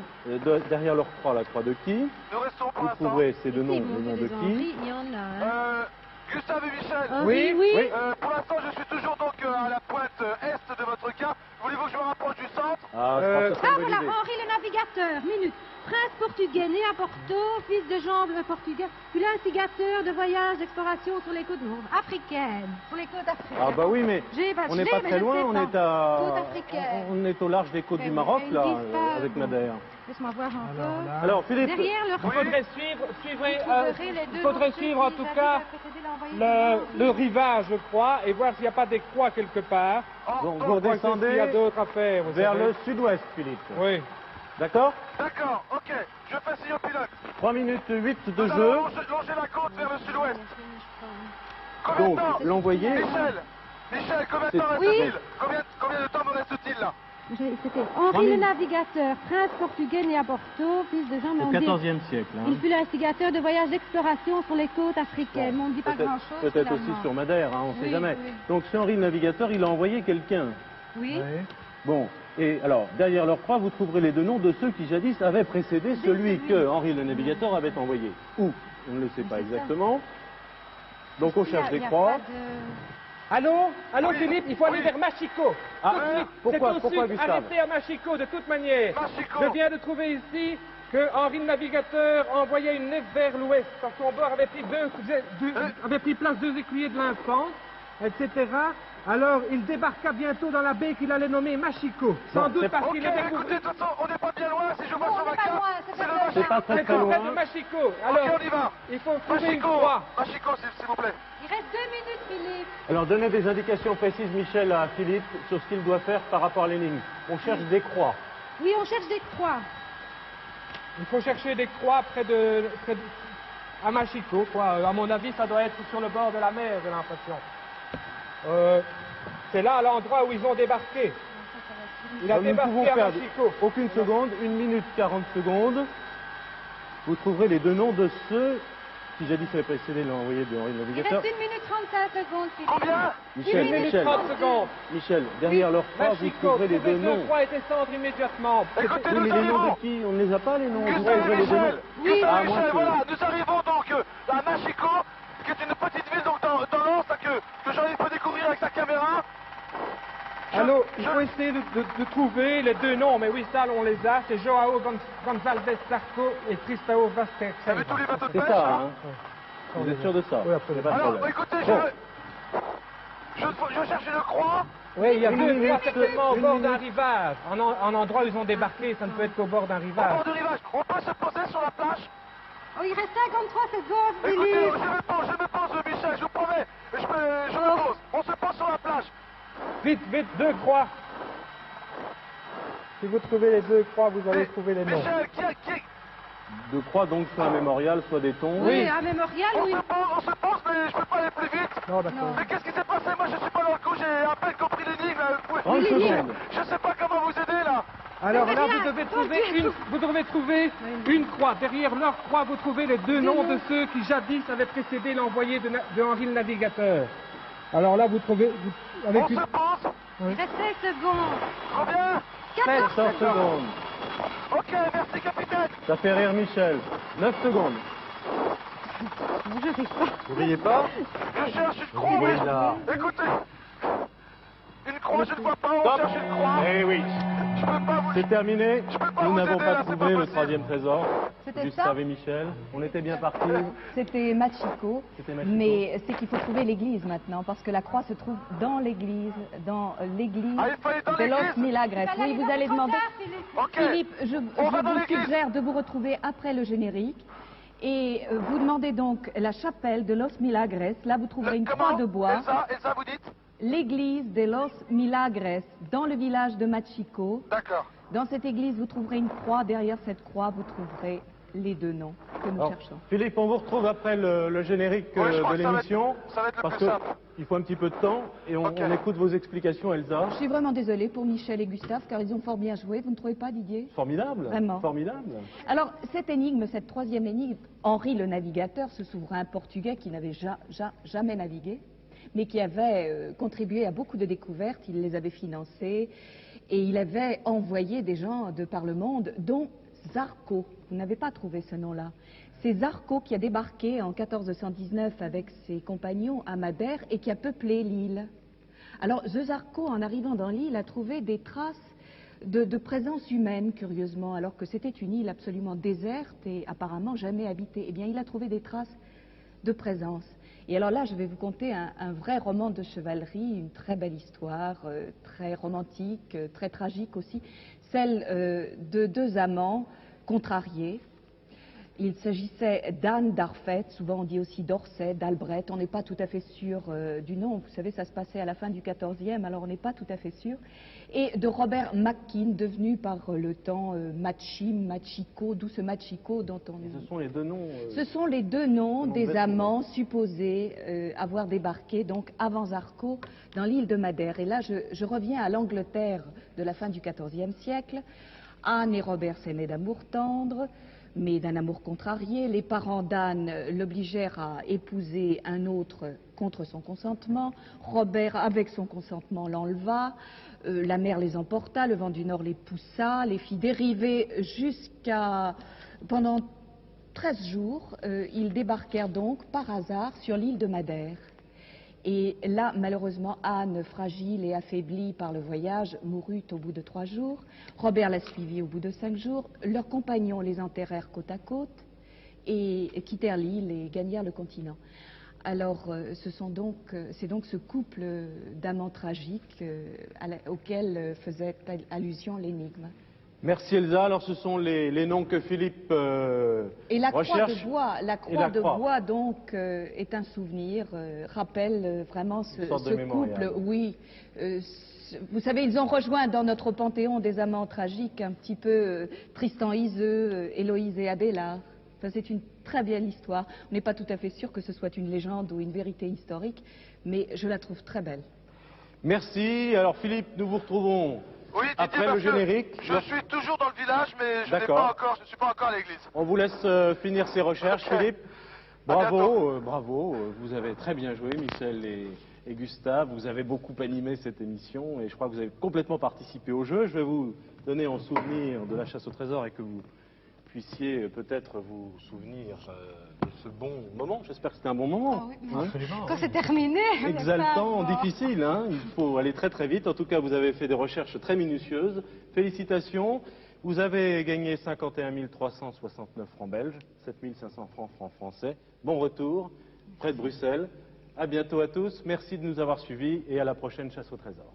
[SPEAKER 1] Derrière leur croix, la croix de qui?
[SPEAKER 4] Nous restons pour
[SPEAKER 1] Vous
[SPEAKER 4] l'instant.
[SPEAKER 1] trouverez ces deux noms,
[SPEAKER 5] Oui,
[SPEAKER 1] le
[SPEAKER 5] bon,
[SPEAKER 1] nom de
[SPEAKER 5] des Henri,
[SPEAKER 1] qui?
[SPEAKER 5] il y en a. Hein.
[SPEAKER 4] Gustave et Michel.
[SPEAKER 5] Henri, oui.
[SPEAKER 4] Pour l'instant, je suis toujours donc à la pointe est de votre carte. Voulez-vous que je me rapproche du centre?
[SPEAKER 1] Ah, je pense que c'est
[SPEAKER 5] Ah
[SPEAKER 1] une bonne
[SPEAKER 5] voilà,
[SPEAKER 1] idée.
[SPEAKER 5] Henri le navigateur, minute. Prince portugais, né à Porto, fils de Jean le portugais, fut l'instigateur de voyages d'exploration sur les côtes africaines. Sur les côtes africaines.
[SPEAKER 1] Ah bah oui, mais on n'est pas très loin, on est on est au large des côtes du
[SPEAKER 5] Mais
[SPEAKER 1] Maroc,
[SPEAKER 5] ils
[SPEAKER 1] là,
[SPEAKER 5] disent pas,
[SPEAKER 1] avec
[SPEAKER 5] bon.
[SPEAKER 1] Madère.
[SPEAKER 5] Laisse-moi voir encore.
[SPEAKER 2] Alors là,
[SPEAKER 1] Alors, Philippe,
[SPEAKER 5] Derrière leur
[SPEAKER 6] Il faudrait suivre en tout cas le rivage, je crois, et voir s'il n'y a pas des croix quelque part.
[SPEAKER 1] donc vous
[SPEAKER 6] Voir s'il y a
[SPEAKER 1] redescendez
[SPEAKER 6] d'autres à faire. vous
[SPEAKER 1] vers
[SPEAKER 6] savez.
[SPEAKER 1] le sud-ouest, Philippe.
[SPEAKER 6] Oui.
[SPEAKER 1] D'accord?
[SPEAKER 4] D'accord, ok. Je fais signe au pilote.
[SPEAKER 1] 3 minutes 8 de
[SPEAKER 4] Nous
[SPEAKER 1] jeu.
[SPEAKER 4] allons longer la côte vers le sud-ouest. Combien
[SPEAKER 1] Donc,
[SPEAKER 4] de temps?
[SPEAKER 1] l'envoyé...
[SPEAKER 4] Michel, combien de temps
[SPEAKER 1] C'est-
[SPEAKER 4] reste-t-il? Combien de temps me reste-t-il là?
[SPEAKER 5] C'était Henri le navigateur, prince portugais né à Porto, fils de Jean
[SPEAKER 1] Au
[SPEAKER 5] Mendes.
[SPEAKER 1] XIVe siècle. Hein.
[SPEAKER 5] Il fut l'instigateur de voyages d'exploration sur les côtes africaines. Mais on ne dit pas grand-chose.
[SPEAKER 1] Peut-être aussi
[SPEAKER 5] finalement.
[SPEAKER 1] sur Madère, hein, on ne sait
[SPEAKER 5] Oui,
[SPEAKER 1] jamais.
[SPEAKER 5] oui.
[SPEAKER 1] Donc, ce Henri le navigateur, il a envoyé quelqu'un.
[SPEAKER 5] Oui.
[SPEAKER 2] oui.
[SPEAKER 1] Bon, et alors, derrière leur croix, vous trouverez les deux noms de ceux qui jadis avaient précédé celui que Henri le navigateur avait envoyé. Où? On ne le sait pas exactement. Donc, on cherche des
[SPEAKER 5] Il y a
[SPEAKER 1] croix.
[SPEAKER 5] pas de-
[SPEAKER 6] Allô
[SPEAKER 4] Oui,
[SPEAKER 6] Philippe, il faut aller
[SPEAKER 4] oui.
[SPEAKER 6] vers Machico.
[SPEAKER 1] Ah,
[SPEAKER 6] Tout de suite.
[SPEAKER 1] pourquoi
[SPEAKER 6] C'est au sud.
[SPEAKER 1] Gustave?
[SPEAKER 6] Arrêtez à Machico de toute manière.
[SPEAKER 4] Machico.
[SPEAKER 6] Je viens de trouver ici que Henri le navigateur envoyait une nef vers l'ouest, parce qu'au bord avait pris place deux écuyers de l'Infant, etc. Alors il débarqua bientôt dans la baie qu'il allait nommer Machico, sans
[SPEAKER 1] Non,
[SPEAKER 6] doute
[SPEAKER 1] c'est-
[SPEAKER 6] parce
[SPEAKER 4] Ok,
[SPEAKER 6] qu'il était
[SPEAKER 4] écoutez,
[SPEAKER 6] couvert.
[SPEAKER 4] de toute façon, on n'est pas bien loin. Si je vois
[SPEAKER 5] Non,
[SPEAKER 4] sur
[SPEAKER 5] on
[SPEAKER 4] ma
[SPEAKER 5] n'est pas
[SPEAKER 4] carte,
[SPEAKER 5] loin, c'est
[SPEAKER 4] c'est le
[SPEAKER 5] pas
[SPEAKER 1] C'est
[SPEAKER 4] Machico.
[SPEAKER 1] pas très
[SPEAKER 6] C'est
[SPEAKER 1] très
[SPEAKER 6] tout près de
[SPEAKER 1] loin.
[SPEAKER 6] Machico.
[SPEAKER 4] Ok,
[SPEAKER 6] Alors,
[SPEAKER 4] on y va.
[SPEAKER 6] il faut trouver une
[SPEAKER 4] Machico,
[SPEAKER 6] croix.
[SPEAKER 4] Machico, s'il vous plaît.
[SPEAKER 5] Il reste 2 minutes, Philippe.
[SPEAKER 1] Alors, donnez des indications précises, Michel, à Philippe, sur ce qu'il doit faire par rapport à l'énigme. On cherche des croix.
[SPEAKER 5] Oui, on cherche des croix.
[SPEAKER 6] Il faut chercher des croix à Machico, quoi. À mon avis, ça doit être sur le bord de la mer, j'ai l'impression. C'est là l'endroit où ils ont débarqué. Il a
[SPEAKER 1] Alors, nous ne pouvons
[SPEAKER 6] débarqué à
[SPEAKER 1] perdre
[SPEAKER 6] Machico.
[SPEAKER 1] aucune seconde, 1 minute 40 secondes. Vous trouverez les deux noms de ceux qui jadis avaient précédé l'envoyé de Henri le
[SPEAKER 5] Il
[SPEAKER 1] navigateur.
[SPEAKER 5] reste 1 minute 35 secondes, Philippe.
[SPEAKER 4] Combien?
[SPEAKER 1] Michel,
[SPEAKER 5] 1 minute
[SPEAKER 1] Michel,
[SPEAKER 6] 30 secondes.
[SPEAKER 1] Michel, derrière leur croix, vous
[SPEAKER 6] Machico,
[SPEAKER 1] trouverez les deux
[SPEAKER 6] trouvez deux
[SPEAKER 1] noms.
[SPEAKER 6] croix et descendre immédiatement.
[SPEAKER 4] Écoutez,
[SPEAKER 1] Oui,
[SPEAKER 4] nous
[SPEAKER 1] mais les noms
[SPEAKER 4] arrivons.
[SPEAKER 1] de qui? On ne les a pas, les noms. Vous
[SPEAKER 4] Gustave et
[SPEAKER 1] trouverez les deux
[SPEAKER 4] Michel,
[SPEAKER 1] noms.
[SPEAKER 5] Oui.
[SPEAKER 4] Gustave
[SPEAKER 1] Ah,
[SPEAKER 4] et
[SPEAKER 1] moi,
[SPEAKER 4] Michel,
[SPEAKER 1] je-
[SPEAKER 4] voilà, nous arrivons donc à Machico, qui est une petite ville donc dans l'Anse, que Jean-Yves peut découvrir avec sa caméra.
[SPEAKER 6] Alors, il faut essayer de trouver les deux noms, mais oui, ça, on les a. C'est Joao Gonçalves Sarco et Cristao Vasquez.
[SPEAKER 4] Vous avez tous les bateaux de
[SPEAKER 1] C'est
[SPEAKER 4] pêche,
[SPEAKER 1] ça,
[SPEAKER 4] hein.
[SPEAKER 1] hein. Vous êtes sûr de ça?
[SPEAKER 2] Oui, absolument.
[SPEAKER 1] Pas de
[SPEAKER 4] Alors,
[SPEAKER 1] problème.
[SPEAKER 4] écoutez,
[SPEAKER 1] Bon.
[SPEAKER 4] je cherche une croix.
[SPEAKER 6] Oui, il y a
[SPEAKER 1] Une
[SPEAKER 6] deux
[SPEAKER 1] minute,
[SPEAKER 6] croix certainement au
[SPEAKER 1] une
[SPEAKER 6] bord
[SPEAKER 1] minute.
[SPEAKER 6] d'un rivage. En endroit où ils ont débarqué, ça ne peut être qu'au bord d'un
[SPEAKER 4] Au
[SPEAKER 6] rivage.
[SPEAKER 4] bord du rivage. On peut se poser sur la plage.
[SPEAKER 5] Oh, il reste 53 secondes,
[SPEAKER 4] Écoutez,
[SPEAKER 5] Philippe.
[SPEAKER 4] je me pose, Michel, je vous promets. Je me pose. On se pose sur la plage.
[SPEAKER 6] Vite, vite, deux croix. Si vous trouvez les deux croix, vous allez
[SPEAKER 4] Mais,
[SPEAKER 6] trouver les noms.
[SPEAKER 4] Michel, qui
[SPEAKER 1] De croix, donc, soit un mémorial, soit des tons.
[SPEAKER 5] Oui, un mémorial,
[SPEAKER 4] on
[SPEAKER 5] oui.
[SPEAKER 4] se pose, mais je peux pas aller plus vite.
[SPEAKER 2] Non, d'accord.
[SPEAKER 4] Mais qu'est-ce qui s'est passé? avancez, moi je suis pas dans le coup, j'ai à peine compris l'énigme.
[SPEAKER 1] 30 secondes.
[SPEAKER 4] Je sais pas comment vous aider là.
[SPEAKER 6] Alors là,
[SPEAKER 5] rien.
[SPEAKER 6] vous devez trouver une croix. Derrière leur croix, vous trouvez les deux noms de ceux qui jadis avaient précédé l'envoyé de Henri le Navigateur. Alors là, vous trouvez... avec
[SPEAKER 4] On
[SPEAKER 6] une...
[SPEAKER 4] se pense.
[SPEAKER 5] Il reste 16 secondes.
[SPEAKER 4] Combien?
[SPEAKER 1] 14 secondes.
[SPEAKER 4] Ok, merci capitaine.
[SPEAKER 1] Ça fait rire Michel. 9 secondes.
[SPEAKER 5] Je sais pas.
[SPEAKER 1] Vous riez pas?
[SPEAKER 4] Je cherche une croix,
[SPEAKER 1] Oui,
[SPEAKER 4] oui.
[SPEAKER 1] là.
[SPEAKER 4] Écoutez. Une croix, je ne vois pas, on
[SPEAKER 1] Stop.
[SPEAKER 4] cherche une croix.
[SPEAKER 1] Eh oui.
[SPEAKER 4] Je peux pas vous...
[SPEAKER 1] C'est terminé.
[SPEAKER 4] Je peux pas
[SPEAKER 1] Nous
[SPEAKER 4] vous
[SPEAKER 1] n'avons
[SPEAKER 4] aider,
[SPEAKER 1] pas
[SPEAKER 4] là, c'est
[SPEAKER 1] trouvé
[SPEAKER 4] pas
[SPEAKER 1] le
[SPEAKER 4] possible.
[SPEAKER 1] 3e trésor.
[SPEAKER 3] C'était
[SPEAKER 1] Gustave
[SPEAKER 3] ça
[SPEAKER 1] et Michel. On était bien partis.
[SPEAKER 3] C'était Machiko,
[SPEAKER 1] C'était Machiko.
[SPEAKER 3] mais c'est qu'il faut trouver l'église maintenant, parce que la croix se trouve dans l'église
[SPEAKER 4] Ah, il faut aller dans
[SPEAKER 3] de Los
[SPEAKER 4] l'église.
[SPEAKER 3] Milagres. Oui, vous allez demander...
[SPEAKER 4] Ok.
[SPEAKER 3] Philippe, je
[SPEAKER 4] On va dans
[SPEAKER 3] vous
[SPEAKER 4] l'église.
[SPEAKER 3] suggère de vous retrouver après le générique. Et vous demandez donc la chapelle de Los Milagres. Là, vous trouverez une croix de bois.
[SPEAKER 4] Elsa, vous dites?
[SPEAKER 3] L'église de Los Milagres, dans le village de Machiko.
[SPEAKER 4] D'accord.
[SPEAKER 3] Dans cette église, vous trouverez une croix. Derrière cette croix, vous trouverez les deux noms que nous
[SPEAKER 1] Alors,
[SPEAKER 3] cherchons.
[SPEAKER 1] Philippe, on vous retrouve après le générique
[SPEAKER 4] Ouais, je crois
[SPEAKER 1] de
[SPEAKER 4] que ça va être-
[SPEAKER 1] l'émission.
[SPEAKER 4] ça va être le
[SPEAKER 1] Parce
[SPEAKER 4] plus
[SPEAKER 1] que
[SPEAKER 4] simple.
[SPEAKER 1] il faut un petit peu de temps et
[SPEAKER 4] Ok.
[SPEAKER 1] on écoute vos explications, Elsa.
[SPEAKER 3] Je suis vraiment désolée pour Michel et Gustave, car ils ont fort bien joué. Vous ne trouvez pas, Didier?
[SPEAKER 1] Formidable.
[SPEAKER 3] Vraiment.
[SPEAKER 1] Formidable.
[SPEAKER 3] Alors, cette énigme, cette troisième énigme, Henri le Navigateur, ce souverain portugais qui n'avait jamais navigué, mais qui avait contribué à beaucoup de découvertes, il les avait financées, et il avait envoyé des gens de par le monde, dont Zarco. Vous n'avez pas trouvé ce nom-là. C'est Zarco qui a débarqué en 1419 avec ses compagnons à Madère et qui a peuplé l'île. Alors, Zarco, en arrivant dans l'île, a trouvé des traces de présence humaine, curieusement, alors que c'était une île absolument déserte et apparemment jamais habitée. Eh bien, il a trouvé des traces de présence. Et alors là, je vais vous conter un vrai roman de chevalerie, une très belle histoire, très romantique, très tragique aussi, celle de deux amants contrariés. Il s'agissait d'Anne d'Arfet, souvent on dit aussi d'Orsay, d'Albret, on n'est pas tout à fait sûr du nom, vous savez ça se passait à la fin du XIVe, alors on n'est pas tout à fait sûr, et de Robert Mackin, devenu par le temps Machim, Machiko, d'où ce Machiko dont on...
[SPEAKER 1] Ce sont les deux noms.
[SPEAKER 3] Ce sont les deux noms
[SPEAKER 1] que l'on
[SPEAKER 3] des
[SPEAKER 1] devait
[SPEAKER 3] amants supposés avoir débarqué donc avant Zarco dans l'île de Madère. Et là je reviens à l'Angleterre de la fin du XIVe siècle. Anne et Robert s'aimaient d'amour tendre, mais d'un amour contrarié. Les parents d'Anne l'obligèrent à épouser un autre contre son consentement. Robert, avec son consentement, l'enleva. La mer les emporta, le vent du nord les poussa, les fit dériver jusqu'à... Pendant 13 jours, ils débarquèrent donc par hasard sur l'île de Madère. Et là, malheureusement, Anne, fragile et affaiblie par le voyage, mourut au bout de 3 jours. Robert la suivit au bout de 5 jours. Leurs compagnons les enterrèrent côte à côte et quittèrent l'île et gagnèrent le continent. Alors, c'est donc ce couple d'amants tragiques auquel faisait allusion l'énigme.
[SPEAKER 1] Merci Elsa. Alors ce sont les noms que Philippe
[SPEAKER 3] Et la
[SPEAKER 1] recherche.
[SPEAKER 3] croix de bois, donc, est un souvenir, rappelle vraiment ce
[SPEAKER 1] sorte de mémorial.
[SPEAKER 3] couple. Oui, vous savez, ils ont rejoint dans notre panthéon des amants tragiques, un petit peu Tristan Iseux, Héloïse et Abélard. Enfin, c'est une très belle histoire. On n'est pas tout à fait sûr que ce soit une légende ou une vérité historique, mais je la trouve très belle.
[SPEAKER 1] Merci. Alors Philippe, nous vous retrouvons
[SPEAKER 4] Oui, Didier,
[SPEAKER 1] après le
[SPEAKER 4] parce que
[SPEAKER 1] générique.
[SPEAKER 4] je suis toujours dans le village, mais je ne
[SPEAKER 1] D'accord.
[SPEAKER 4] suis pas encore à l'église.
[SPEAKER 1] On vous laisse finir ces recherches,
[SPEAKER 4] Ok.
[SPEAKER 1] Philippe.
[SPEAKER 4] À
[SPEAKER 1] Bravo, bravo. Vous avez très bien joué, Michel et Gustave. Vous avez beaucoup animé cette émission et je crois que vous avez complètement participé au jeu. Je vais vous donner en souvenir de la chasse au trésor et que vous puissiez peut-être vous souvenir de ce bon moment. J'espère que c'était un bon moment.
[SPEAKER 5] Ah oui,
[SPEAKER 1] Hein
[SPEAKER 2] Absolument.
[SPEAKER 5] Quand c'est terminé.
[SPEAKER 1] Exaltant,
[SPEAKER 5] ça va.
[SPEAKER 1] difficile, hein. Il faut aller très très vite. En tout cas, vous avez fait des recherches très minutieuses. Félicitations. Vous avez gagné 51 369 francs belges, 7 500 francs français. Bon retour, près de Bruxelles. À bientôt à tous. Merci de nous avoir suivis et à la prochaine chasse au trésor.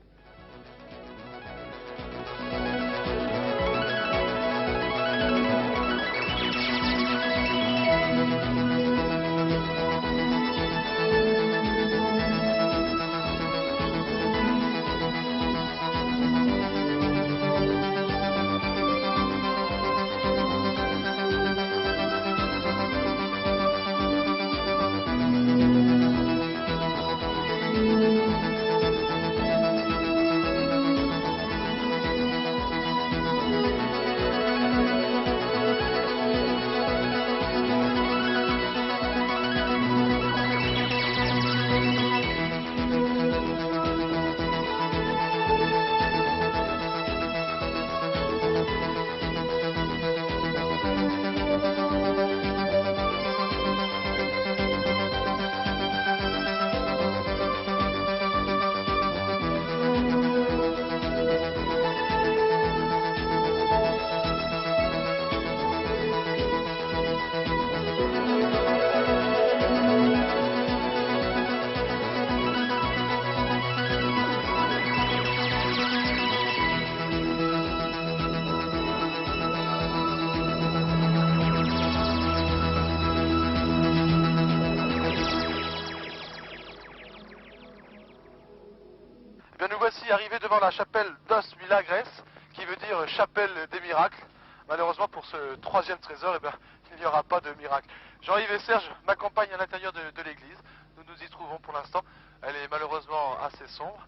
[SPEAKER 4] Bien, nous voici arrivés devant la chapelle Dos Milagres, qui veut dire chapelle des miracles. Malheureusement, pour ce troisième trésor, eh bien, il n'y aura pas de miracle. Jean-Yves et Serge m'accompagnent à l'intérieur de l'église. Nous nous y trouvons pour l'instant. Elle est malheureusement assez sombre.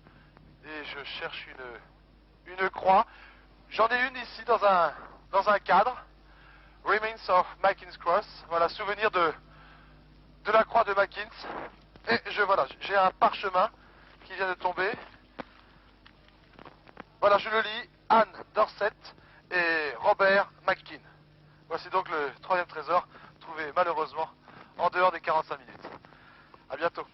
[SPEAKER 4] Et je cherche une croix. J'en ai une ici dans un cadre. Remains of Mackin's Cross. Voilà, souvenir de la croix de Mackin's. Et voilà, j'ai un parchemin qui vient de tomber. Voilà, je le lis. Anne Dorset et Robert McKean. Voici donc le troisième trésor, trouvé malheureusement en dehors des 45 minutes. À bientôt.